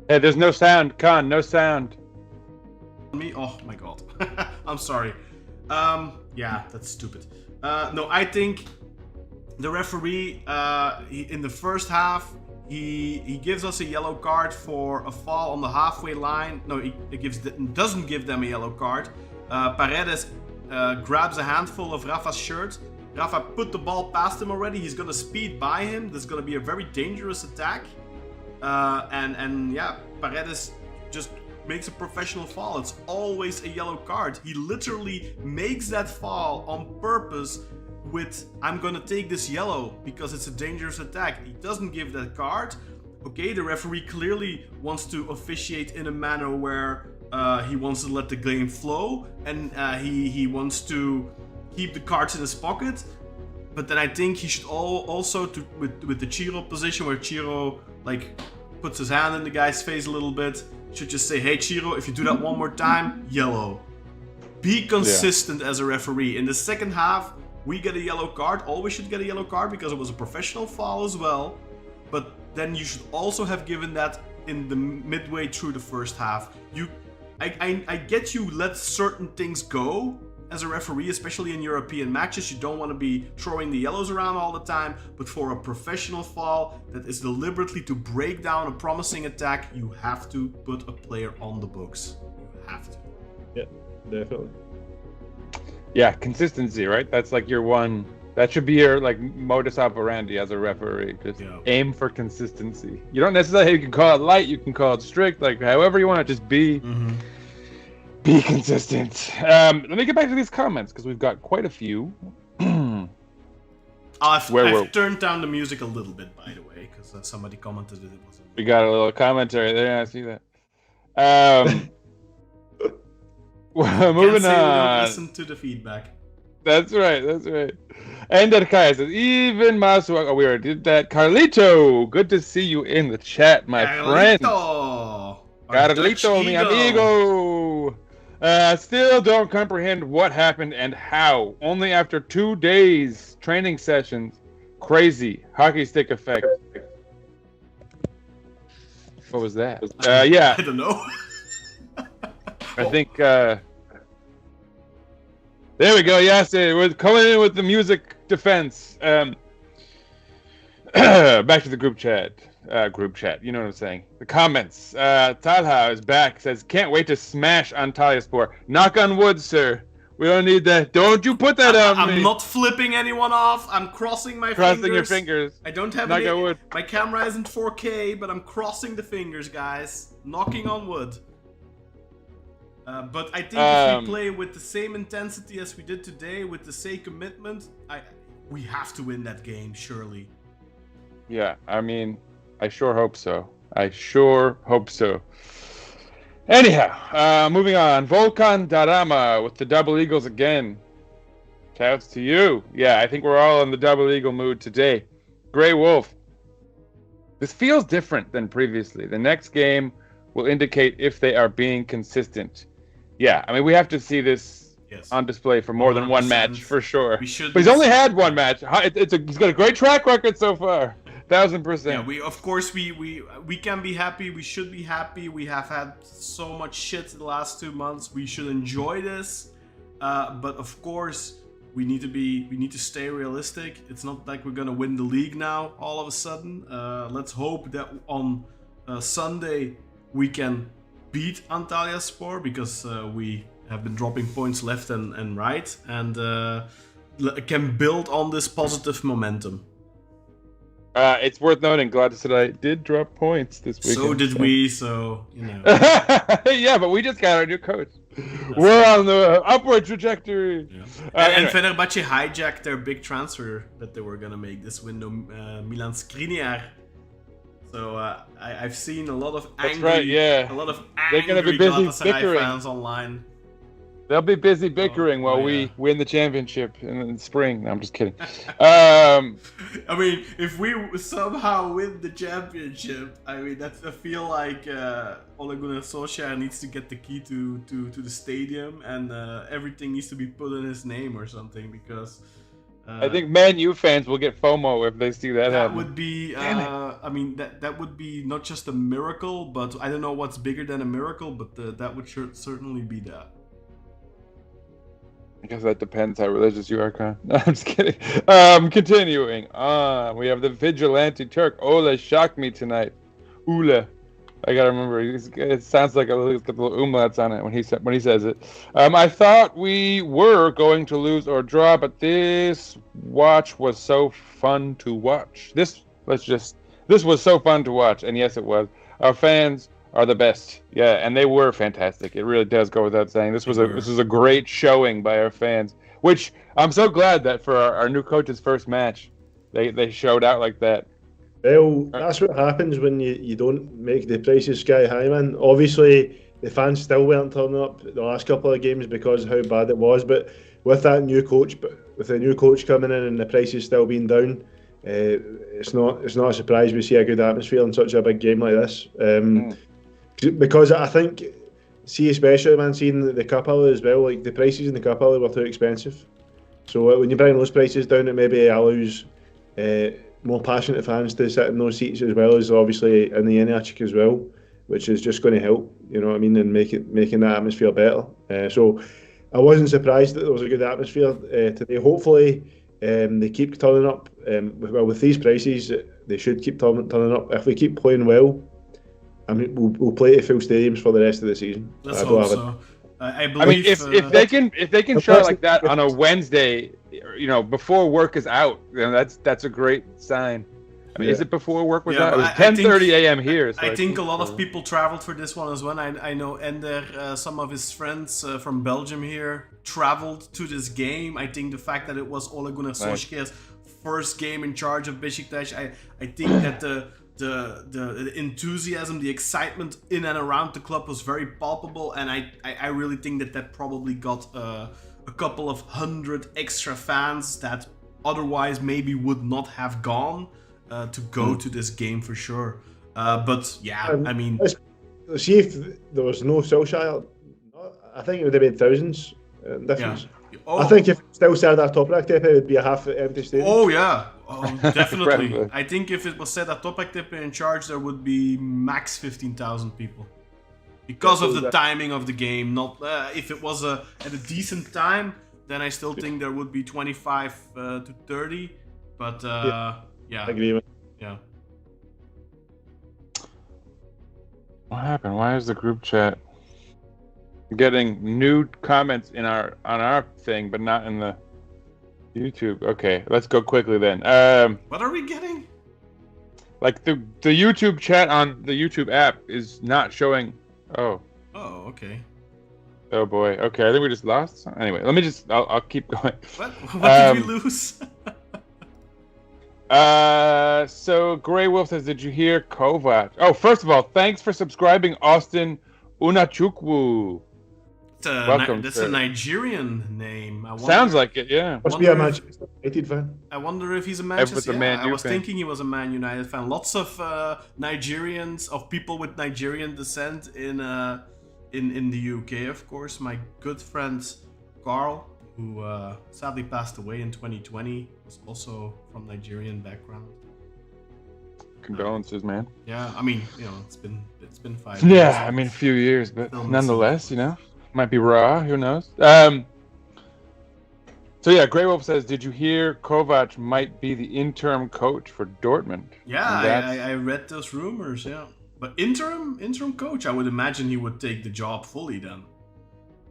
Hey, there's no sound, Khan. No sound. Me? Oh my god. I'm sorry. Yeah, that's stupid. No, I think the referee in the first half he gives us a yellow card for a foul on the halfway line. No, he doesn't give them a yellow card. Paredes grabs a handful of Rafa's shirt. Rafa put the ball past him already. He's gonna speed by him. This is gonna be a very dangerous attack. And yeah, Paredes just makes a professional foul, it's always a yellow card. He literally makes that foul on purpose with, I'm gonna take this yellow because it's a dangerous attack. He doesn't give that card. Okay, the referee clearly wants to officiate in a manner where he wants to let the game flow, and he wants to keep the cards in his pocket. But then I think he should also, with the Chiro position, where Chiro like puts his hand in the guy's face a little bit, should just say, hey Chiro, if you do that one more time, yellow. Be consistent as a referee. In the second half, we get a yellow card. Always should get a yellow card because it was a professional foul as well. But then you should also have given that in the midway through the first half. I get you let certain things go as a referee, especially in European matches. You don't want to be throwing the yellows around all the time, but for a professional foul that is deliberately to break down a promising attack, you have to put a player on the books. You have to. Yeah, definitely. Yeah, consistency, right? That's like your one. That should be your like modus operandi as a referee. Just aim for consistency. You don't necessarily, you can call it light, you can call it strict, like however you want it. Just be consistent. Let me get back to these comments because we've got quite a few. I've turned down the music a little bit, by the way, because somebody commented that it wasn't. We got a little commentary there. I see that. Moving on. Listen to the feedback. That's right. And that Kai says, even Masu. Oh, we already did that. Carlito, good to see you in the chat, my friend. Carlito, mi amigo. Still don't comprehend what happened and how. Only after 2 days training sessions. Crazy hockey stick effect. What was that? Yeah. I don't know. I think. There we go. Yes, we're coming in with the music defense. Back to the group chat. You know what I'm saying. The comments. Talha is back. Says, can't wait to smash Antalyaspor. Knock on wood, sir. We don't need that. Don't you put that on me. I'm not flipping anyone off. I'm crossing my fingers. Crossing your fingers. I don't have any. Wood. My camera isn't 4K, but I'm crossing the fingers, guys. Knocking on wood. But I think if we play with the same intensity as we did today, with the same commitment, we have to win that game, surely. Yeah, I mean, I sure hope so. Anyhow, moving on. Volkan Darama with the double eagles again. Shouts to you. Yeah, I think we're all in the double eagle mood today. Grey Wolf. This feels different than previously. The next game will indicate if they are being consistent. Yeah, I mean, we have to see this on display for more than one match, for sure. But he's only had one match. He's got a great track record so far. 1000%. Yeah, we can be happy. We should be happy. We have had so much shit the last 2 months. We should enjoy this. But of course, we need to stay realistic. It's not like we're gonna win the league now all of a sudden. Let's hope that on Sunday we can beat Antalyaspor, because we have been dropping points left and right, and can build on this positive momentum. It's worth noting, Galatasaray did drop points this week. So did we, so, you know. Yeah, but we just got our new coach. We're on the upward trajectory. Yeah. And Fenerbahce hijacked their big transfer that they were going to make this window, Milan Skriniar. So I've seen a lot of angry, They're gonna be busy Galatasaray fans online. They'll be busy bickering while we win the championship in the spring. No, I'm just kidding. I mean, if we somehow win the championship, I mean, I feel like Ole Gunnar Solskjaer needs to get the key to the stadium, and everything needs to be put in his name or something, because I think Man U fans will get FOMO if they see that happen. That would be, I mean, that would be not just a miracle, but I don't know what's bigger than a miracle, but that would certainly be that. I guess that depends how religious you are, Con. No, I'm just kidding. Continuing on, we have the vigilante Turk. Ole shocked me tonight. Ole. I gotta remember. It sounds like it's got little umlauts on it when he says it. I thought we were going to lose or draw, but this watch was so fun to watch. This was so fun to watch, and yes, it was. Our fans are the best. Yeah, and they were fantastic. It really does go without saying. This was a great showing by our fans, which I'm so glad that for our new coach's first match, they showed out like that. Well, that's what happens when you don't make the prices sky high, man. Obviously, the fans still weren't turning up the last couple of games because of how bad it was. But with that new coach, with the new coach coming in and the prices still being down, it's not a surprise we see a good atmosphere in such a big game like this. Because I think, especially man, seeing the cup hurler as well, like the prices in the cup hurler were too expensive. So when you bring those prices down, it maybe allows more passionate fans to sit in those seats, as well as obviously in the Athletic as well, which is just going to help, you know what I mean, and making the atmosphere better. So I wasn't surprised that there was a good atmosphere today. Hopefully they keep turning up. Well, with these prices, they should keep turning up. If we keep playing well, I mean, we'll play to full stadiums for the rest of the season. Let's hope so. I believe. I mean, if they can show like that on a Wednesday, you know, before work is out, you know, that's a great sign. I mean, is it before work was out? It was 10:30 a.m. here. So I think a lot of people traveled for this one as well. I know Ender, some of his friends from Belgium here, traveled to this game. I think the fact that it was Ole Gunnar Solskjaer's first game in charge of Beşiktaş, I think that the enthusiasm, the excitement in and around the club was very palpable, and I really think that probably got a couple of hundred extra fans that otherwise maybe would not have gone to go to this game for sure. But yeah, I mean, see if there was no Solskjaer, I think it would have been thousands difference. Yeah. Oh. I think if still Serdar Toprak, it would be a half empty stadium. Oh yeah, definitely. I think if it was Serdar Toprak in charge, there would be max 15,000 people. Because of the timing of the game, not if it was at a decent time, then I still think there would be 25 to 30. But yeah, agreement. Yeah. What happened? Why is the group chat getting new comments on our thing, but not in the YouTube? Okay, let's go quickly then. What are we getting? Like the YouTube chat on the YouTube app is not showing. Oh, okay. Oh boy. Okay, I think we just lost. Anyway, I'll keep going. What did we lose? So Grey Wolf says, did you hear Kovac? Oh, first of all, thanks for subscribing, Austin Unachukwu. Welcome. That's a Nigerian name. Sounds like it, yeah. Must be a Manchester United fan. I wonder if he's a Manchester. I was thinking he was a Man United fan. Lots of Nigerians, of people with Nigerian descent in the UK, of course. My good friend Carl, who sadly passed away in 2020, was also from Nigerian background. Condolences, man. Yeah, I mean, you know, it's been 5 years. Yeah, I mean, a few years, but nonetheless, you know. Might be raw, who knows? So yeah, Grey Wolf says, did you hear Kovac might be the interim coach for Dortmund? Yeah, I read those rumors, yeah. But interim coach, I would imagine he would take the job fully then.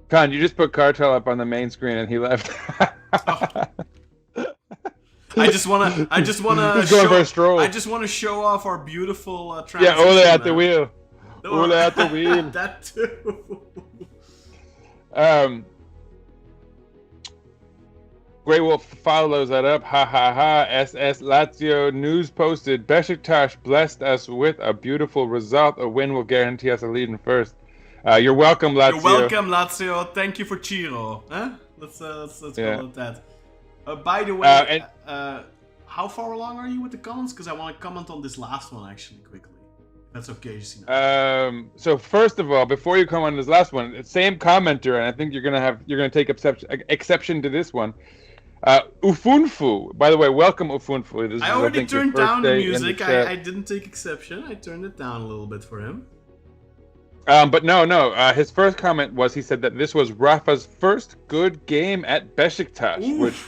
Con, you just put Cartel up on the main screen and he left. I just wanna going for a stroll. I just wanna show off our beautiful transition. Yeah, Ole at the wheel. Ole at the wheel. That too. Grey Wolf follows that up. Ha ha ha. SS Lazio news posted. Beşiktaş blessed us with a beautiful result. A win will guarantee us a lead in first. You're welcome, Lazio. You're welcome, Lazio. Thank you for Ciro. Huh? Let's call it that. By the way, how far along are you with the comments? Because I want to comment on this last one actually quickly. That's okay, Justina. So first of all, before you come on this last one, same commenter, and I think you're gonna take exception to this one. Ufunfu. By the way, welcome Ufunfu. I already turned down the music. I didn't take exception. I turned it down a little bit for him. But no. His first comment was he said that this was Rafa's first good game at Beşiktaş, which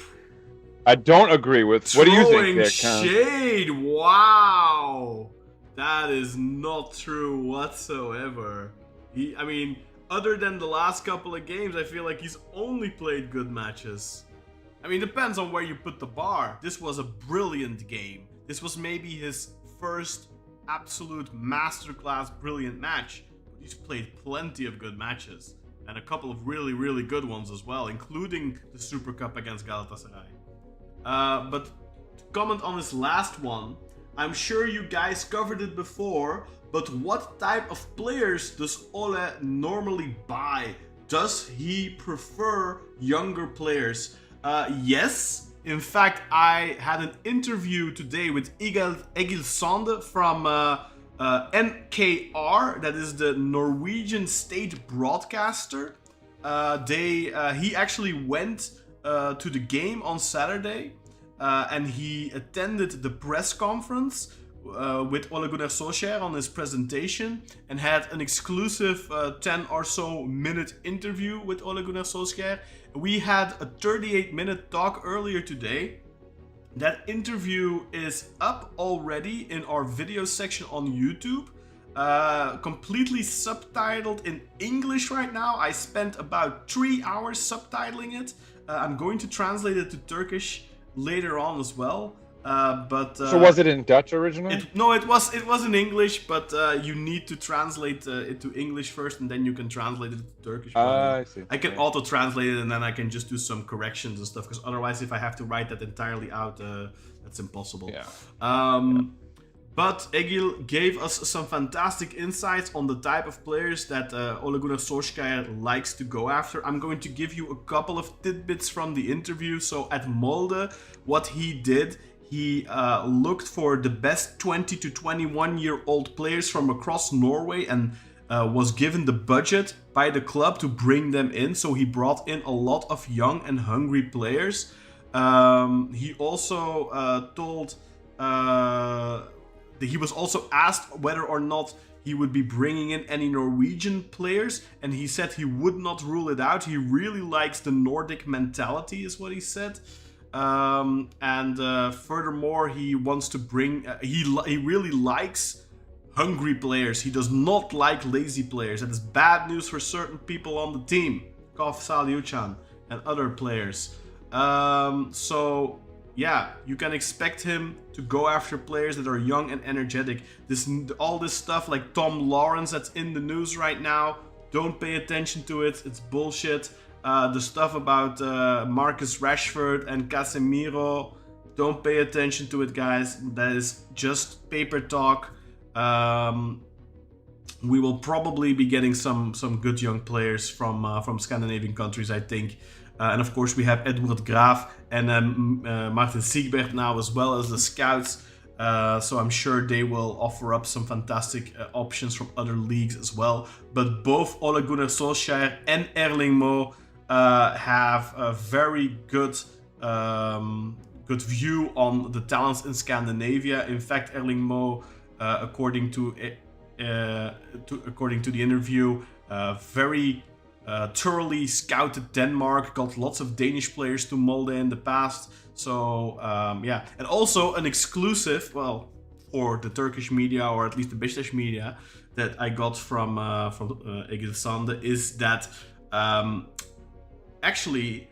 I don't agree with. What do you think there, Con? Shade. Wow. That is not true whatsoever. I mean, other than the last couple of games, I feel like he's only played good matches. I mean, it depends on where you put the bar. This was a brilliant game. This was maybe his first absolute masterclass, brilliant match. But he's played plenty of good matches. And a couple of really, really good ones as well, including the Super Cup against Galatasaray. But to comment on this last one, I'm sure you guys covered it before, but what type of players does Ole normally buy? Does he prefer younger players? Yes. In fact, I had an interview today with Egil Sande from NKR, that is the Norwegian state broadcaster. He actually went to the game on Saturday, and he attended the press conference with Ole Gunnar Solskjaer on his presentation, and had an exclusive 10 or so minute interview with Ole Gunnar Solskjaer. We had a 38-minute talk earlier today. That interview is up already in our video section on YouTube, completely subtitled in English right now. I spent about 3 hours subtitling it. I'm going to translate it to Turkish later on as well. So was it in Dutch originally? It was in English, but you need to translate it to English first, and then you can translate it to Turkish. I see. I can auto-translate it, and then I can just do some corrections and stuff, because otherwise if I have to write that entirely out, that's impossible. Yeah. But Egil gave us some fantastic insights on the type of players that Ole Gunnar Solskjaer likes to go after. I'm going to give you a couple of tidbits from the interview. So at Molde, what he did, he looked for the best 20 to 21-year-old players from across Norway, and was given the budget by the club to bring them in. So he brought in a lot of young and hungry players. He also told... he was also asked whether or not he would be bringing in any Norwegian players, and he said he would not rule it out. He really likes the Nordic mentality, is what he said. Furthermore, he wants to bring... he really likes hungry players. He does not like lazy players. That is bad news for certain people on the team. Kaf Saliuchan and other players. Yeah, you can expect him to go after players that are young and energetic. All this stuff like Tom Lawrence that's in the news right now, don't pay attention to it. It's bullshit. The stuff about Marcus Rashford and Casemiro, don't pay attention to it, guys. That is just paper talk. We will probably be getting some good young players from Scandinavian countries, I think. And of course, we have Edward Graaf and Martin Siegbert now, as well as the scouts. So I'm sure they will offer up some fantastic options from other leagues as well. But both Ole Gunnar Solskjaer and Erling Mo have a very good view on the talents in Scandinavia. In fact, Erling Mo, according to the interview, very thoroughly scouted Denmark, got lots of Danish players to Molde in the past. So yeah, and also an exclusive, well, for the Turkish media, or at least the Beşiktaş media, that I got from Egil Sande, is that actually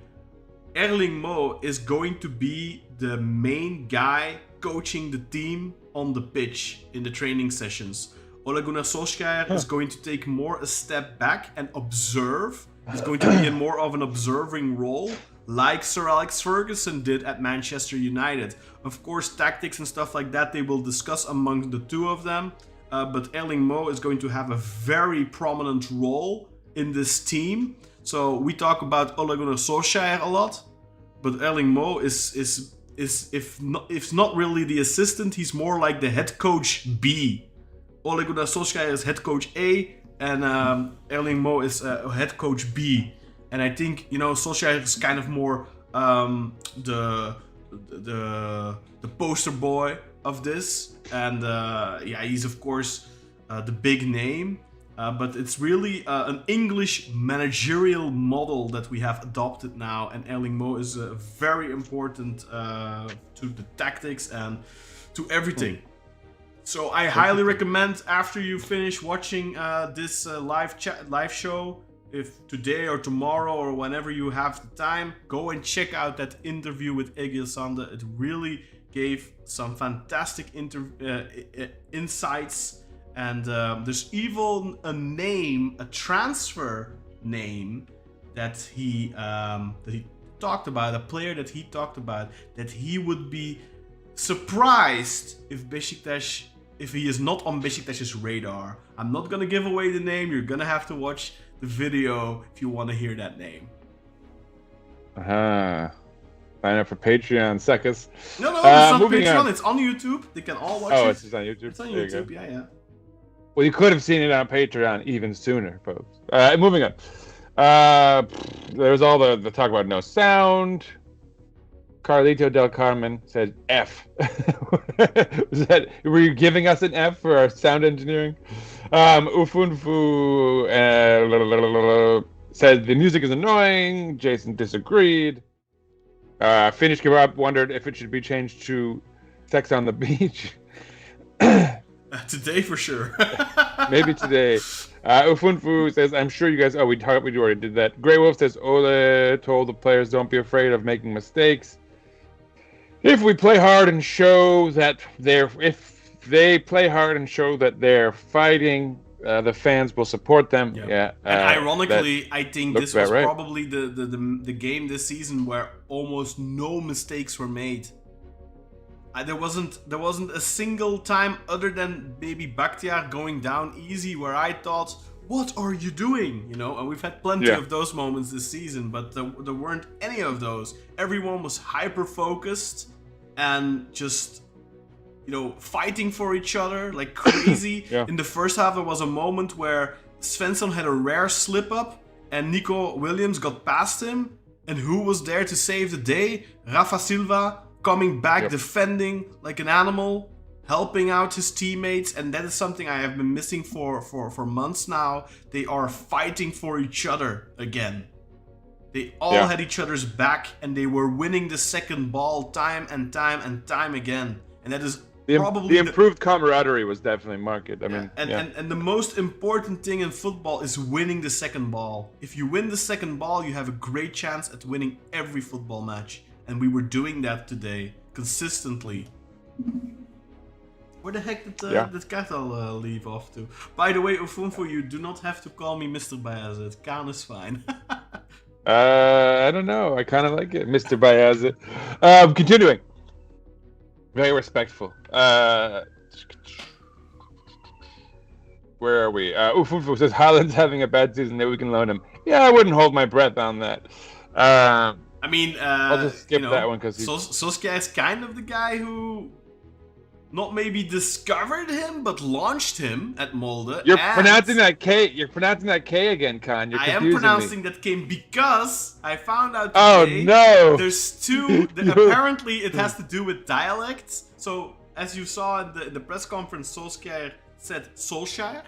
Erling Mo is going to be the main guy coaching the team on the pitch in the training sessions. Ole Gunnar Solskjaer is going to take more a step back and observe. He's going to be in more of an observing role, like Sir Alex Ferguson did at Manchester United. Of course, tactics and stuff like that they will discuss among the two of them. But Erling Mo is going to have a very prominent role in this team. So we talk about Ole Gunnar Solskjaer a lot, but Erling Mo is if not really the assistant, he's more like the head coach B. Ole Gunnar Solskjaer is head coach A, and Erling Mo is head coach B. And I think, you know, Solskjaer is kind of more the poster boy of this, and yeah, he's of course the big name. But it's really an English managerial model that we have adopted now, and Erling Mo is very important to the tactics and to everything. So I highly recommend, after you finish watching this live show, if today or tomorrow or whenever you have the time, go and check out that interview with Egil Sande. It really gave some fantastic insights, and there's even a transfer name that he talked about, a player that he talked about, that he would be surprised if he is not on Beşiktaş's radar. I'm not gonna give away the name. You're gonna have to watch the video if you want to hear that name. Sign up for Patreon, suckers. No, it's not Patreon. On. It's on YouTube. They can all watch it. Oh, it's just on YouTube? It's on YouTube, yeah. Well, you could have seen it on Patreon even sooner, folks. Moving on. There's all the talk about no sound. Carlito Del Carmen said F. Were you giving us an F for our sound engineering? Ufunfu said the music is annoying. Jason disagreed. Finnish Kebab wondered if it should be changed to Sex on the Beach. Today for sure. Maybe today. Ufunfu says, I'm sure you guys... Oh, we already did that. Grey Wolf says, Ole told the players don't be afraid of making mistakes. If we play hard and show that if they play hard and show that they're fighting, the fans will support them. Yeah. And ironically, I think this was right. probably the game this season where almost no mistakes were made. There wasn't a single time other than maybe Bakhtiar going down easy where I thought, what are you doing? You know, and we've had plenty of those moments this season, but there weren't any of those. Everyone was hyper focused and just, you know, fighting for each other like crazy. In the first half, there was a moment where Svensson had a rare slip up and Nico Williams got past him. And who was there to save the day? Rafa Silva coming back, defending like an animal, helping out his teammates. And that is something I have been missing for months now. They are fighting for each other again. They all had each other's back and they were winning the second ball time and time again. And that is probably the improved camaraderie was definitely marked. And the most important thing in football is winning the second ball. If you win the second ball, you have a great chance at winning every football match. And we were doing that today consistently. Where the heck did Katal leave off to? By the way, Ufunfu, you do not have to call me Mr. Bayazet. Khan is fine. I don't know. I kind of like it, Mr. Bayazet. Continuing. Very respectful. Where are we? Ufunfu says Haaland's having a bad season that we can loan him. Yeah, I wouldn't hold my breath on that. I mean, I'll just skip that one because Solskjaer is kind of the guy who not maybe discovered him, but launched him at Molde. You're pronouncing that K. You're pronouncing that K again, Khan. You're confusing I am pronouncing that K because I found out Oh today no! There's two. Apparently, it has to do with dialects. So, as you saw in the press conference, Solskjaer said Solskjaer,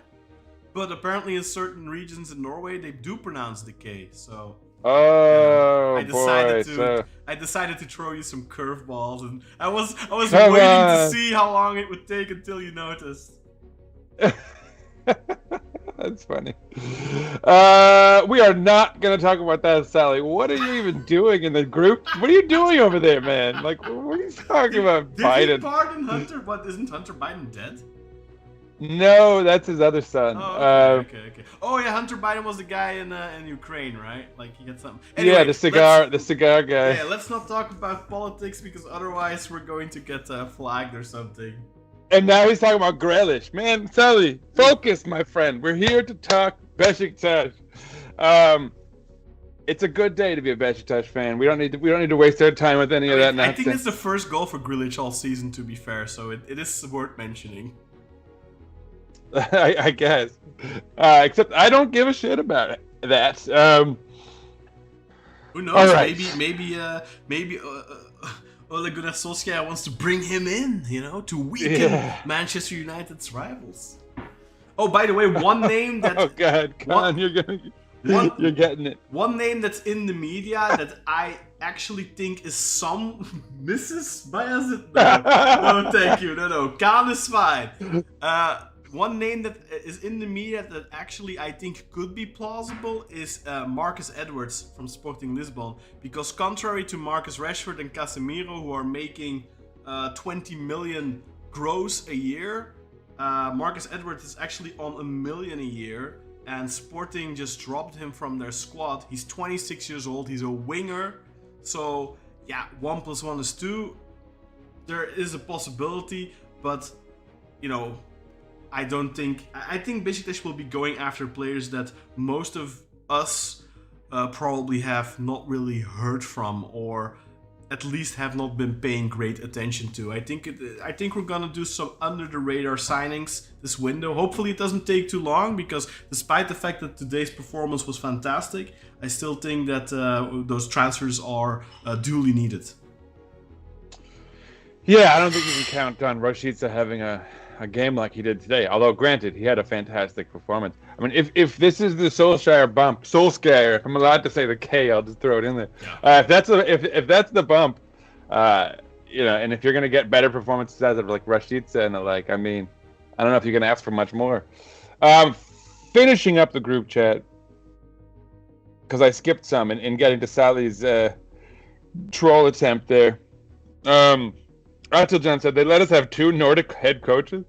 but apparently in certain regions in Norway they do pronounce the K. So. I decided to throw you some curveballs, and I was waiting to see how long it would take until you noticed. That's funny. We are not gonna talk about that, Sally. What are you even doing in the group? What are you doing over there, man? Like, what are you talking about? Did Biden? He pardon Hunter? But isn't Hunter Biden dead? No, that's his other son. Oh, okay. Oh yeah, Hunter Biden was the guy in Ukraine, right? Like he had something. Anyway, yeah, the cigar guy. Yeah, let's not talk about politics because otherwise we're going to get flagged or something. And now he's talking about Grealish. Man, Sally, focus, my friend. We're here to talk Beşiktaş. It's a good day to be a Beşiktaş fan. We don't need to waste our time with any of that nonsense. I think it's the first goal for Grealish all season, to be fair. So it is worth mentioning. I guess. Except I don't give a shit about that. Who knows? Right. Maybe Ole Gunnar Solskjaer wants to bring him in, you know, to weaken Manchester United's rivals. Oh, by the way, one name that... Oh, God. You're getting it. One name that's in the media that I actually think is some Mrs. Bayazit. No, thank you. No. Khan is fine. One name that is in the media that actually I think could be plausible is Marcus Edwards from Sporting Lisbon. Because contrary to Marcus Rashford and Casemiro, who are making 20 million gross a year. Marcus Edwards is actually on $1 million a year, and Sporting just dropped him from their squad. He's 26 years old. He's a winger. So, yeah, 1 + 1 is 2. There is a possibility, but, you know, I think Beşiktaş will be going after players that most of us probably have not really heard from, or at least have not been paying great attention to. I think we're gonna do some under the radar signings this window. Hopefully it doesn't take too long, because despite the fact that today's performance was fantastic, I still think that those transfers are duly needed. Yeah, I don't think you can count on Rashica having a game like he did today. Although, granted, he had a fantastic performance. I mean, if this is the Solskjaer bump, Solskjaer, if I'm allowed to say the K, I'll just throw it in there. Yeah. If that's the bump, you know, and if you're gonna get better performances out of like Rashica and the like, I mean, I don't know if you're gonna ask for much more. Finishing up the group chat, because I skipped some in getting to Sally's troll attempt there. Until John said they let us have 2 Nordic head coaches.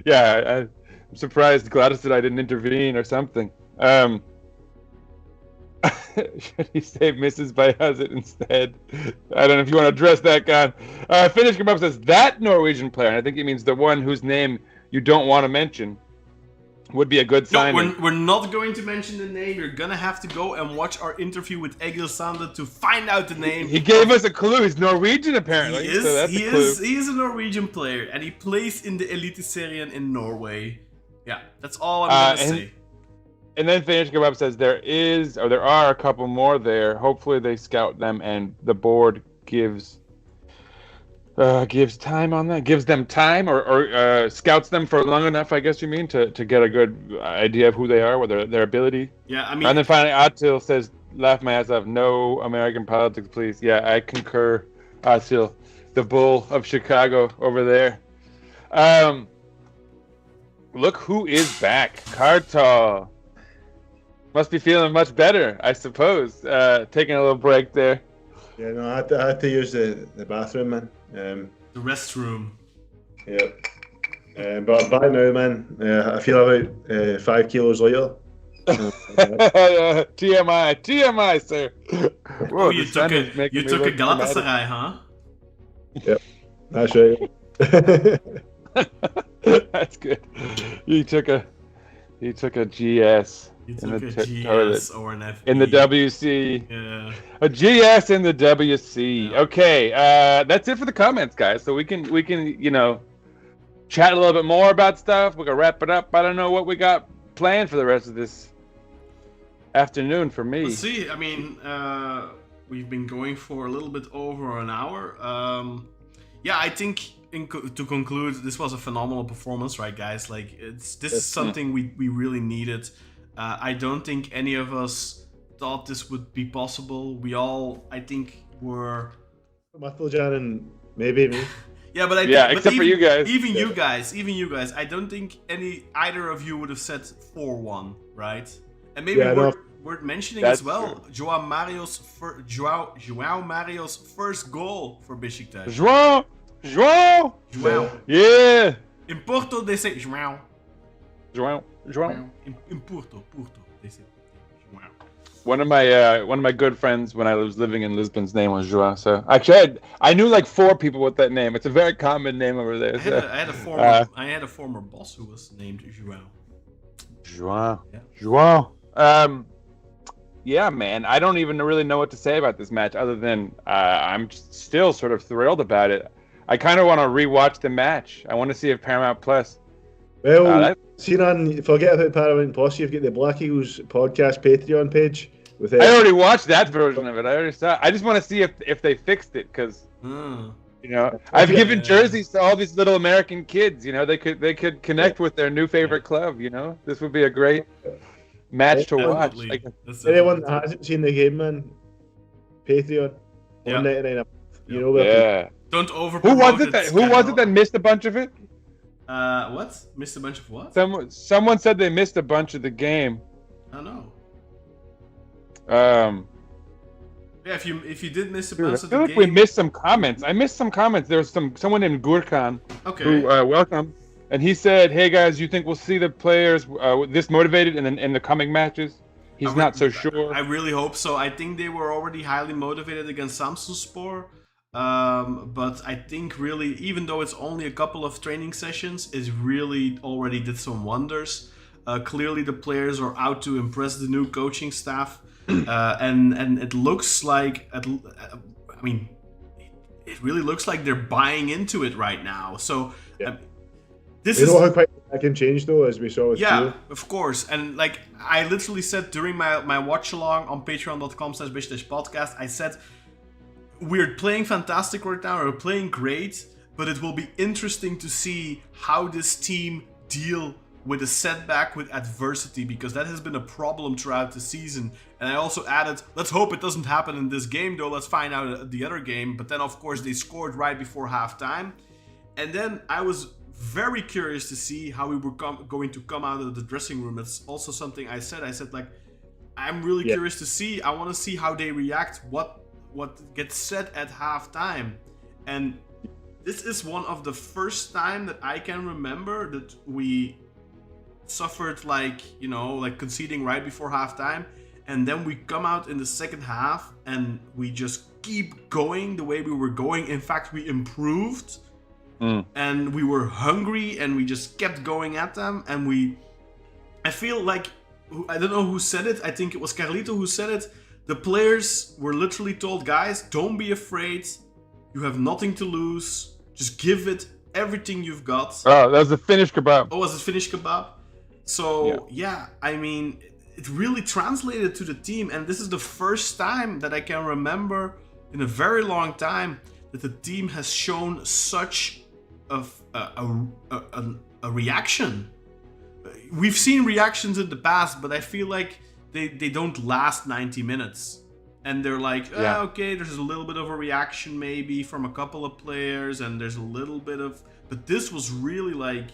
Yeah, I'm surprised Gladys said I didn't intervene or something. Should he say Mrs. Bayazit instead? I don't know if you want to address that, Gon. Finish him up says that Norwegian player, and I think he means the one whose name you don't want to mention, would be a good signing. No, we're not going to mention the name. You're gonna have to go and watch our interview with Egil Sande to find out the name. He gave us a clue. He's Norwegian, apparently. He is. So He is a Norwegian player, and he plays in the Eliteserien in Norway. Yeah, that's all I'm gonna say. And then Finish Kebab says there are a couple more there. Hopefully they scout them, and the board gives time on that, gives them time, or scouts them for long enough, I guess you mean, to get a good idea of who they are, whether their ability. Yeah, I mean. And then finally, Atil says, "Laugh my ass off. No American politics, please." Yeah, I concur, Atil, the bull of Chicago over there. Look who is back, Kartal. Must be feeling much better, I suppose. Taking a little break there. Yeah, no, I had to use the bathroom, man. The restroom. Yeah. But back now, man. I feel about 5 kilos lighter. TMI, sir. Whoa, you took a Galatasaray, huh? Yep, that's right. That's good. You took a GS. You in took the a GS toilet. or an FB. In the WC. Yeah. A GS in the WC. Yeah. Okay, that's it for the comments, guys. So we can chat a little bit more about stuff. We can wrap it up. I don't know what we got planned for the rest of this afternoon for me. Let's see. I mean, we've been going for a little bit over an hour. Yeah, I think to conclude, this was a phenomenal performance, right, guys? Like, this is something we really needed. I don't think any of us thought this would be possible. We all, I think, were. Matteljan and maybe me. Yeah, but except for you guys. Even you guys. I don't think either of you would have said 4-1, right? And maybe worth mentioning as well, João Mario's first goal for Beşiktaş. João. Yeah. In Porto, they say João. In Porto, they say João. One of my good friends when I was living in Lisbon's name was João. So actually, I knew like 4 people with that name. It's a very common name over there. I had a former boss who was named João. João. Yeah, man. I don't even really know what to say about this match other than I'm still sort of thrilled about it. I kind of want to rewatch the match. I want to see if Paramount Plus. Well, forget about Paramount Plus. You've got the Black Eagles podcast Patreon page. I already watched that version of it. I already saw it. I just want to see if they fixed it, because I've given jerseys to all these little American kids. You know, they could connect with their new favorite club. You know, this would be a great match to watch. Anyone that hasn't seen the game, man, Patreon, $1.99. You know where? Yeah. Don't over. Who was it that missed a bunch of it? What? Missed a bunch of what? Someone said they missed a bunch of the game. I don't know. Yeah, if you did miss a Dude, I bunch of feel the like we game, missed some comments. I missed some comments. There was someone named Gurkhan okay. who welcome, and he said, "Hey guys, you think we'll see the players this motivated in the coming matches?" He's not so sure. I really hope so. I think they were already highly motivated against Samsunspor. But I think really, even though it's only a couple of training sessions, it really already did some wonders. Clearly, the players are out to impress the new coaching staff, and it looks like, I mean, it really looks like they're buying into it right now. So. Yeah. This we is, know how quick that can change, though, as we saw with yeah, Chile. of course. And like I literally said during my watch along on patreon.com/Beşiktaş podcast, I said we're playing fantastic right now, we're playing great, but it will be interesting to see how this team deal with a setback, with adversity, because that has been a problem throughout the season. And I also added, let's hope it doesn't happen in this game, though. Let's find out at the other game. But then, of course, they scored right before halftime. And then I was very curious to see how we were going to come out of the dressing room. That's also something I said. I said, like, I'm really curious to see. I want to see how they react, what gets said at halftime. And this is one of the first time that I can remember that we suffered, like, you know, like conceding right before halftime. And then we come out in the second half and we just keep going the way we were going. In fact, we improved. And we were hungry and we just kept going at them. And I feel like, I don't know who said it. I think it was Carlito who said it. The players were literally told, guys, don't be afraid. You have nothing to lose. Just give it everything you've got. Oh, that was the Finnish kebab. Oh, was it Finnish kebab? So, yeah, I mean, it really translated to the team. And this is the first time that I can remember in a very long time that the team has shown such a reaction. We've seen reactions in the past, but I feel like they don't last 90 minutes. And they're like, okay, there's a little bit of a reaction maybe from a couple of players, and there's a little bit of... But this was really like...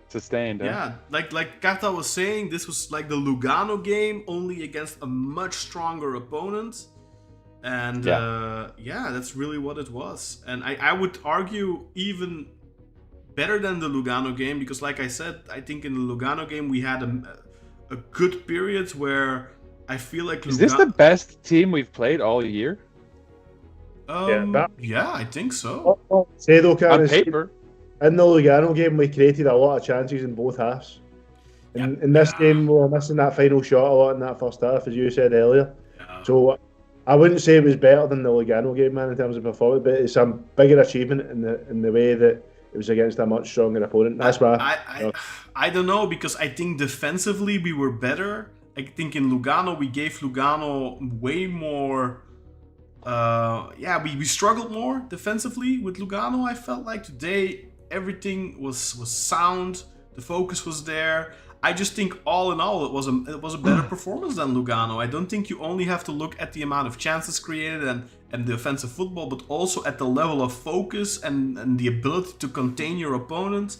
Sustained, yeah, like Kata was saying, this was like the Lugano game, only against a much stronger opponent. And that's really what it was. And I would argue even better than the Lugano game, because like I said, I think in the Lugano game we had a good period where I feel like... Is this the best team we've played all year? Yeah, I think so. Say though, on paper. In the Lugano game, we created a lot of chances in both halves. In this game, we were missing that final shot a lot in that first half, as you said earlier. Yeah. So I wouldn't say it was better than the Lugano game, man, in terms of performance, but it's a bigger achievement in the way that it was against a much stronger opponent. That's why I don't know, because I think defensively we were better. I think in Lugano we gave Lugano way more. We struggled more defensively with Lugano. I felt like today everything was sound. The focus was there. I just think all in all it was a better performance than Lugano. I don't think you only have to look at the amount of chances created and the offensive football, but also at the level of focus and the ability to contain your opponent.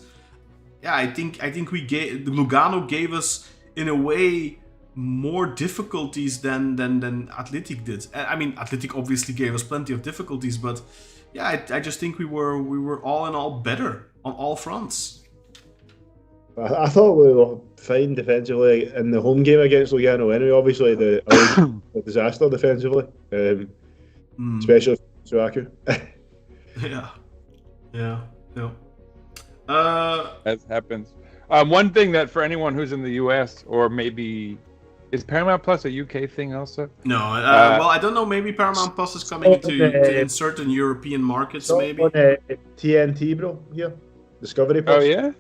Yeah, I think Lugano gave us in a way more difficulties than Athletic did. I mean, Athletic obviously gave us plenty of difficulties, but yeah, I just think we were all in all better on all fronts. I thought we were fine defensively in the home game against Lugano anyway. Obviously, the disaster defensively, especially Suaku. Yeah. As happens. One thing that for anyone who's in the US or maybe... Is Paramount Plus a UK thing also? No, well, I don't know. Maybe Paramount Plus is coming in certain European markets, maybe. On TNT, bro, here. Discovery Plus. Oh, yeah?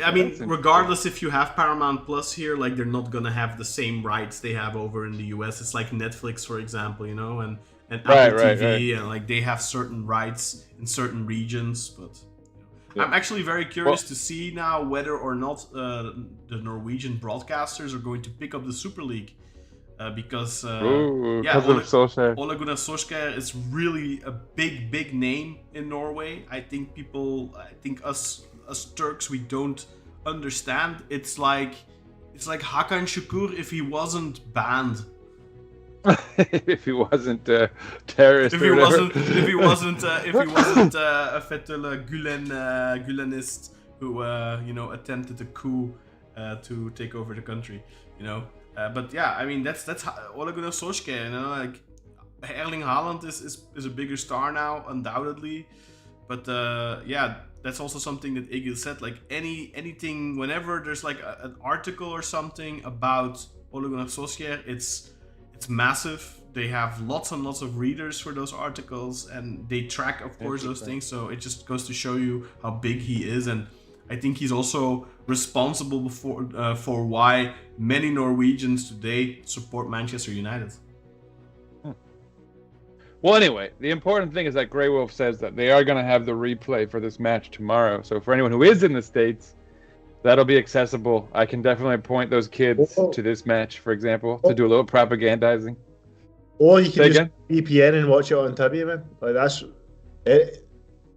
I mean, regardless if you have Paramount Plus here, like, they're not going to have the same rights they have over in the US. It's like Netflix, for example, you know, and Apple TV, and, like, they have certain rights in certain regions, but... I'm actually very curious to see now whether or not the Norwegian broadcasters are going to pick up the Super League. Because Ole Gunnar Solskjaer is really a big name in Norway. I think us Turks, we don't understand. It's like Hakan Şükür if he wasn't banned. If he wasn't a terrorist. If he wasn't a Fethullah Gulenist who attempted a coup to take over the country, But yeah, I mean that's Ole Gunnar Solskjaer, like Erling Haaland is a bigger star now, undoubtedly. But that's also something that Egil said. Like anything, whenever there's like an article or something about Ole Gunnar Solskjaer, it's massive. They have lots and lots of readers for those articles, and they track, of course, those things. So it just goes to show you how big he is, and I think he's also responsible for why many Norwegians today support Manchester United. Well, anyway, the important thing is that Grey Wolf says that they are going to have the replay for this match tomorrow. So for anyone who is in the States, that'll be accessible. I can definitely point those kids to this match, for example, to do a little propagandizing. Or you can just VPN and watch it on Tibby, man. Like that's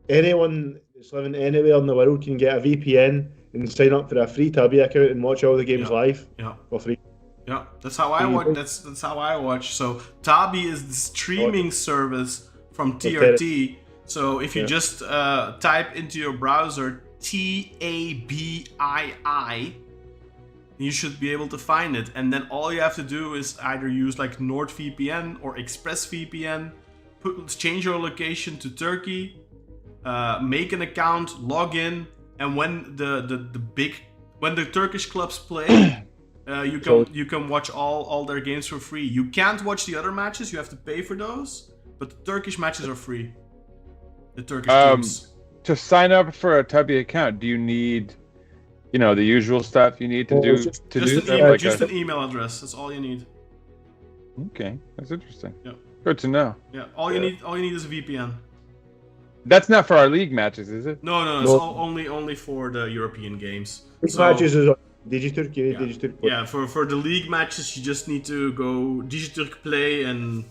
anyone that's living anywhere in the world can get a VPN and sign up for a free Tibby account and watch all the games live for free. Yeah, that's how I watch. That's how I watch. So Tabi is the streaming service from TRT. So if you just type into your browser TABII, you should be able to find it. And then all you have to do is either use like NordVPN or ExpressVPN, change your location to Turkey, make an account, log in, and when when the Turkish clubs play. You can watch all their games for free. You can't watch the other matches; you have to pay for those. But the Turkish matches are free. The Turkish teams. To sign up for a Tubby account, do you need, the usual stuff you need to do just an email address. That's all you need. Okay, that's interesting. Yeah. Good to know. Yeah. All you need is a VPN. That's not for our league matches, is it? No. It's only for the European games. Matches is Digiturk, you need Digiturk. Yeah, for the league matches, you just need to go Digiturk Play, and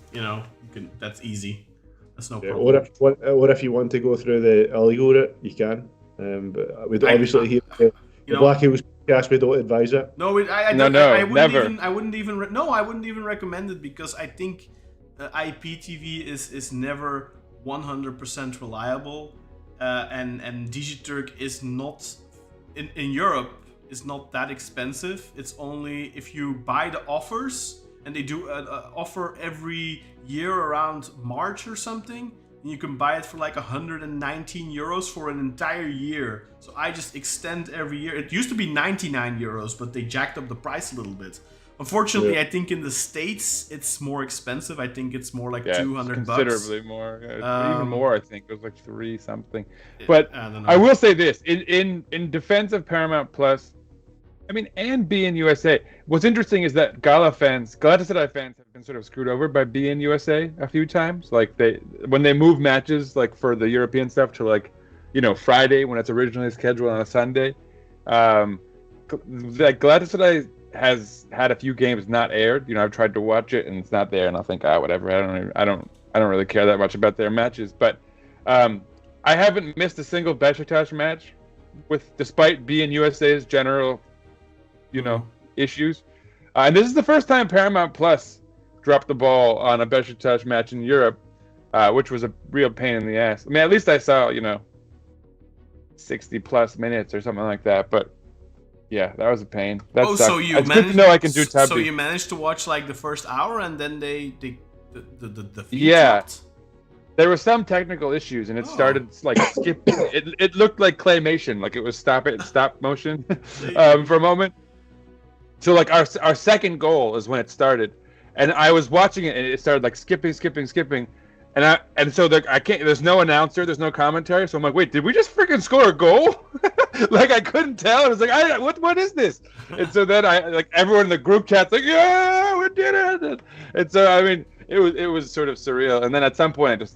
that's easy. That's no problem. Or if you want to go through the illegal route, you can. But we'd obviously hear the Black Hills podcast. We don't advise it. No, I wouldn't even recommend it, because I think IPTV is never 100% reliable, and Digiturk is not in Europe. Is not that expensive. It's only if you buy the offers, and they do offer every year around March or something, and you can buy it for like 119 euros for an entire year. So I just extend every year. It used to be 99 euros, but they jacked up the price a little bit. Unfortunately, I think in the States it's more expensive. I think it's more like $200. Considerably more. Even more, I think. It was like 3 something. But I will say this. In defense of Paramount Plus, and beIN USA, what's interesting is that Galatasaray fans have been sort of screwed over by beIN USA a few times. Like when they move matches, like for the European stuff, to like, Friday when it's originally scheduled on a Sunday. Galatasaray has had a few games not aired. I've tried to watch it and it's not there, and I'll think, whatever. I don't really care that much about their matches. But I haven't missed a single Beşiktaş match, despite beIN USA's general, issues. And this is the first time Paramount Plus dropped the ball on a Beşiktaş match in Europe, which was a real pain in the ass. At least I saw, 60 plus minutes or something like that. But yeah, that was a pain. So you managed? No, I can do Tubby. So you managed to watch like the first hour, and then the feed dropped? There were some technical issues, and it started like skipping. It looked like claymation, like it was stop motion for a moment. So like our second goal is when it started, and I was watching it, and it started like skipping, and so I can't. There's no announcer, there's no commentary, so I'm like, wait, did we just freaking score a goal? Like I couldn't tell. I was like, what is this? And so then everyone in the group chat's like, yeah, we did it. And so it was sort of surreal, and then at some point I just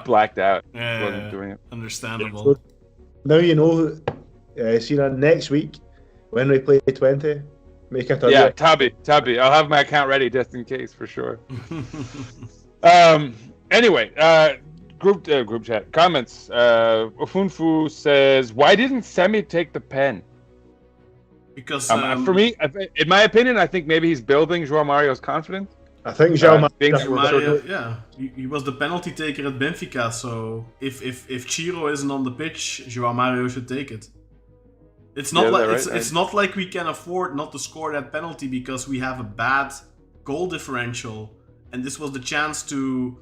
blacked out. Wasn't doing it. Understandable. So now next week when we play 20, make a Tubby. Yeah, Tubby. I'll have my account ready just in case, for sure. Anyway, group chat comments. Ofunfu says, "Why didn't Semi take the pen?" Because for me, in my opinion, I think maybe he's building João Mario's confidence. I think João Mario, he was the penalty taker at Benfica. So if Chiro isn't on the pitch, João Mario should take it. It's not it's not like we can afford not to score that penalty because we have a bad goal differential, and this was the chance to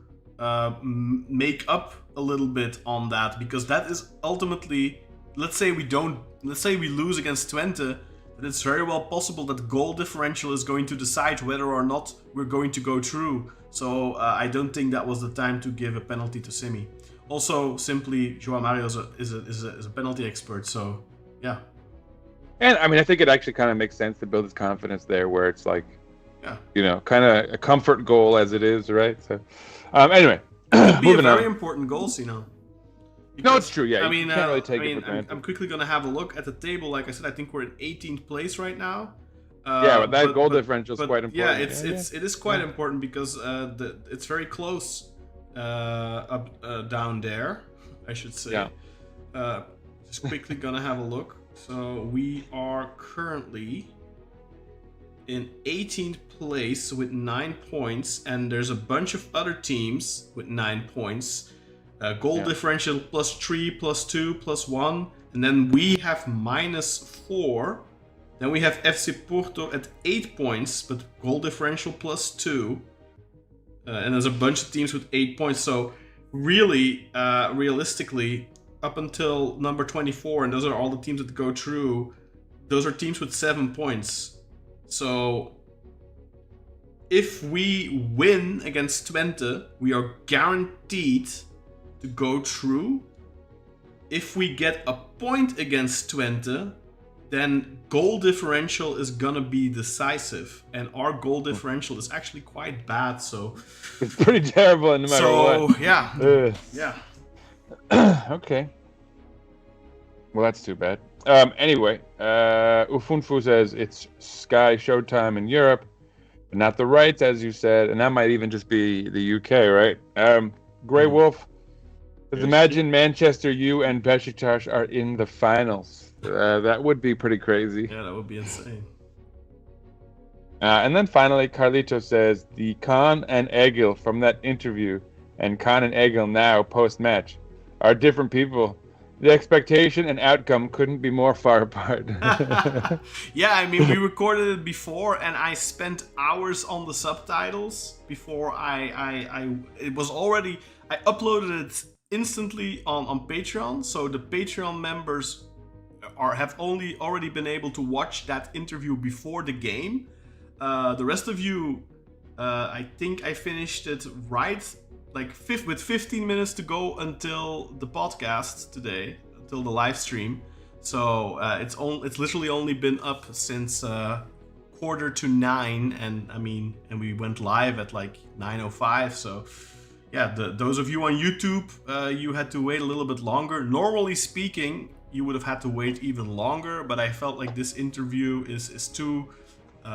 make up a little bit on that, because that is ultimately, let's say we lose against Twente, then it's very well possible that goal differential is going to decide whether or not we're going to go through. So I don't think that was the time to give a penalty to Simi. Also, simply João Mario is a penalty expert, so yeah. And I mean, I think it actually kind of makes sense to build his confidence there, where it's like, kind of a comfort goal as it is, right? So, anyway, it could be a very important goal, Sino. No, it's true. Yeah, I mean, you can't really take it for granted. I'm quickly gonna have a look at the table. Like I said, I think we're in 18th place right now. But that goal differential is quite important. Yeah, it is quite important because it's very close down there, I should say. Yeah. Just quickly gonna have a look. So we are currently in 18th place with 9 points, and there's a bunch of other teams with 9 points. Goal differential +3, +2, +1, and then we have -4. Then we have FC Porto at 8 points, but goal differential +2. And there's a bunch of teams with 8 points. So really, realistically, up until number 24, and those are all the teams that go through, those are teams with 7 points. So if we win against Twente, we are guaranteed to go through. If we get a point against Twente, then goal differential is gonna be decisive, and our goal differential is actually quite bad. So it's pretty terrible, no matter what. So yeah. Okay. Well, that's too bad. Anyway, Ufunfu says it's Sky Showtime in Europe, but not the rights, as you said, and that might even just be the UK, right? Grey Wolf says, imagine Manchester U and Beşiktaş are in the finals. That would be pretty crazy. Yeah, that would be insane. And then finally, Carlito says, the Khan and Egil from that interview and Khan and Egil now post-match are different people. The expectation and outcome couldn't be more far apart. Yeah, I mean, we recorded it before, and I spent hours on the subtitles before I uploaded it instantly on Patreon. So the Patreon members have already been able to watch that interview before the game. The rest of you, I think I finished it with 15 minutes to go until the podcast today, until the live stream. So it's literally only been up since 8:45, and we went live at 9:05. So yeah, those of you on YouTube, you had to wait a little bit longer. Normally speaking, you would have had to wait even longer, but I felt like this interview is too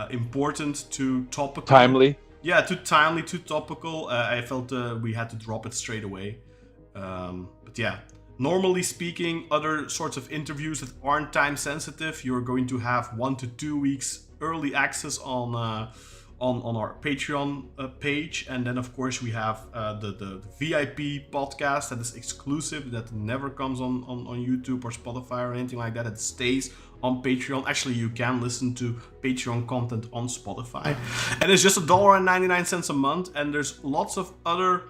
important, too topical. Timely. Yeah, too timely, too topical. I felt we had to drop it straight away. But yeah, normally speaking, other sorts of interviews that aren't time sensitive, you're going to have 1 to 2 weeks early access on our Patreon page, and then of course we have the VIP podcast that is exclusive, that never comes on YouTube or Spotify or anything like that. It stays on Patreon. Actually, you can listen to Patreon content on Spotify, and it's just $1.99 a month, and there's lots of other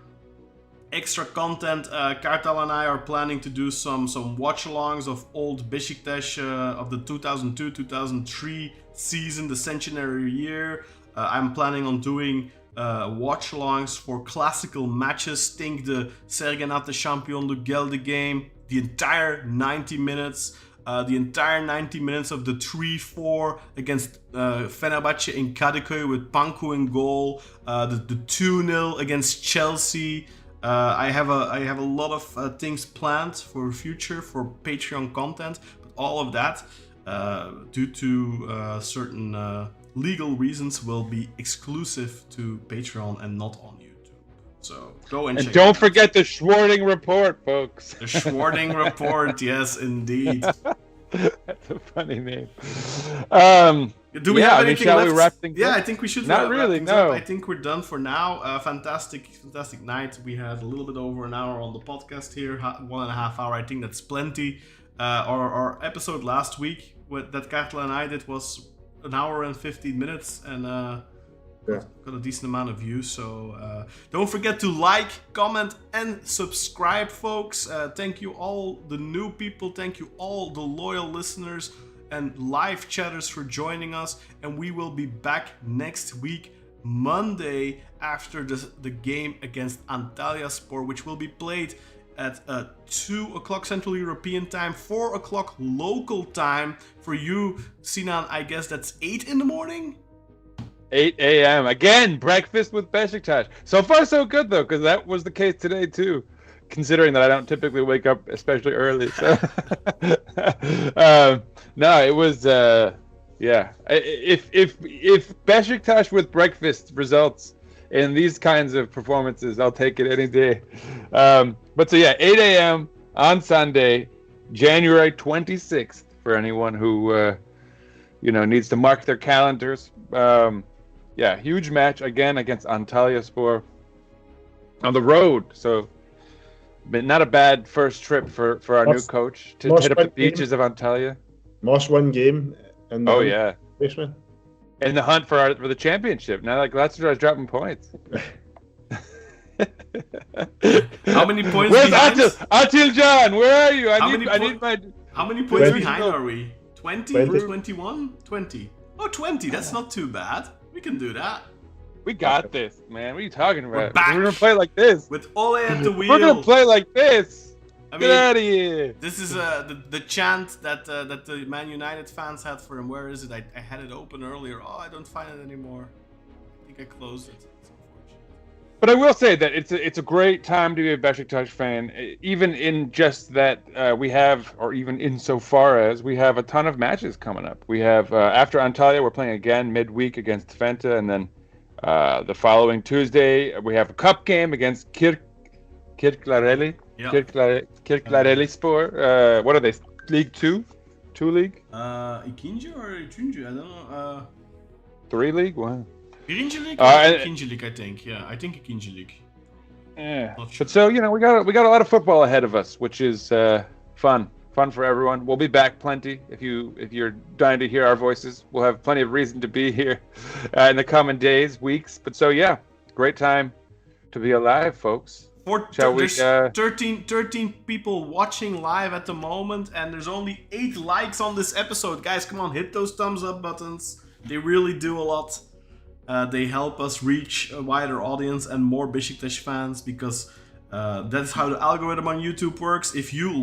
extra content. Kartal and I are planning to do some watch-alongs of old Beşiktaş of the 2002-2003 season, the centenary year. I'm planning on doing watch-alongs for classical matches. Think the Sergenate Şampiyonluk Geldi game, the entire 90 minutes. The entire 90 minutes of the 3-4 against Fenerbahce in Kadıköy with Panku in goal. The 2-0 against Chelsea. I have a lot of things planned for future for Patreon content, but all of that, due to certain legal reasons, will be exclusive to Patreon and not on YouTube. So go and check it out. Don't forget the Schwarting report, folks. The Schwarting report, yes, indeed. That's a funny name. Do we have anything shall left? we wrap things up? I think we should. Not really. No. I think we're done for now. Fantastic night. We had a little bit over an hour on the podcast here. 1.5 hours. I think that's plenty. Our episode last week that Katla and I did was 1 hour and 15 minutes, and got a decent amount of views. So don't forget to like, comment, and subscribe, folks. Thank you all the new people. Thank you all the loyal listeners and live chatters for joining us. And we will be back next week, Monday, after the game against Antalyaspor, which will be played at 2 o'clock Central European time, 4 o'clock local time. For you, Sinan, I guess that's 8 in the morning? 8 a.m. Again, breakfast with Beşiktaş. So far, so good, though, because that was the case today, too, considering that I don't typically wake up especially early. So. No, it was, If Beşiktaş with breakfast results in these kinds of performances, I'll take it any day. But so, 8 a.m. on Sunday, January 26th, for anyone who, needs to mark their calendars. Huge match again against Antalyaspor on the road. So, but not a bad first trip for our new coach to hit up the beaches of Antalya. Must-win game. In the basement. In the hunt for the championship. Now, Glasgow's dropping points. How many points Where's behind? Atil Can, where are you? How many points behind are we? 20? 21? 20. Oh, 20. That's not too bad. We can do that. We got this, man. What are you talking about? We're back. We're going to play like this. With Ole at the wheel. We're going to play like this. Get out of here. This is the chant that the Man United fans had for him. Where is it? I had it open earlier. Oh, I don't find it anymore. I think I closed it. It's unfortunate. But I will say that it's a great time to be a Beşiktaş fan, even in just that we have, or even insofar as we have a ton of matches coming up. We have, after Antalya, we're playing again midweek against Twente, and then the following Tuesday, we have a cup game against Kirklareli. Yeah. Kirklarelispor. What are they? League 2? 2 league? İkinci or üçüncü? I don't know. 3 league? Wow. Birinci league or ikinci league, I think. Yeah, I think ikinci league. Yeah. Sure. But so, we got a lot of football ahead of us, which is fun for everyone. We'll be back plenty if you're dying to hear our voices. We'll have plenty of reason to be here in the coming days, weeks. But so great time to be alive, folks. There's 13 people watching live at the moment, and there's only 8 likes on this episode. Guys, come on, hit those thumbs up buttons. They really do a lot. They help us reach a wider audience and more Beşiktaş fans, because that's how the algorithm on YouTube works. If you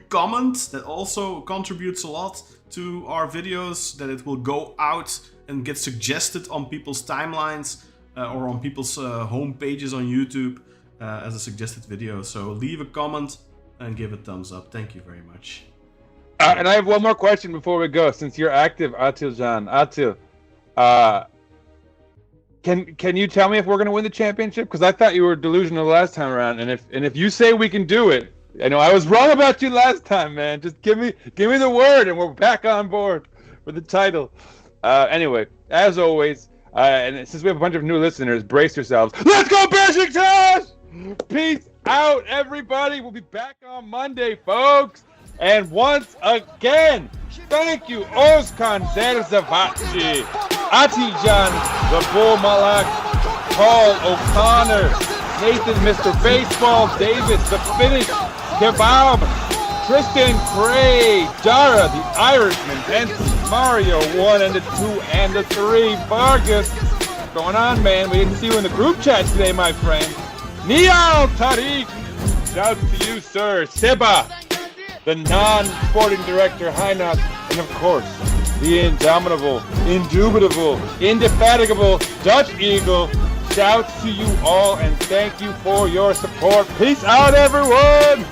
comment, that also contributes a lot to our videos, that it will go out and get suggested on people's timelines or on people's home pages on YouTube. As a suggested video. So leave a comment and give a thumbs up. Thank you very much. And I have one more question before we go, since you're active, Atil Can. Atil, can you tell me if we're going to win the championship? Because I thought you were delusional last time around, and if you say we can do it, I know I was wrong about you last time, man. Just give me the word, and we're back on board for the title. Anyway, as always, and since we have a bunch of new listeners, brace yourselves. Let's go Beşiktaş! Peace out, everybody. We'll be back on Monday, folks. And once again, thank you, Özkan Zerzevatçı, Atijan, the Bull Malak, Paul O'Connor, Nathan, Mr. Baseball, Davis, the Finnish Kebab, Tristan Cray, Dara, the Irishman, Benson, Mario, 1 and 2 and 3, Vargas. What's going on, man? We didn't see you in the group chat today, my friend. Nial Tariq, shout to you, sir. Seba, the non-sporting director, Heinat, and of course, the indomitable, indubitable, indefatigable Dutch Eagle. Shouts to you all, and thank you for your support. Peace out, everyone!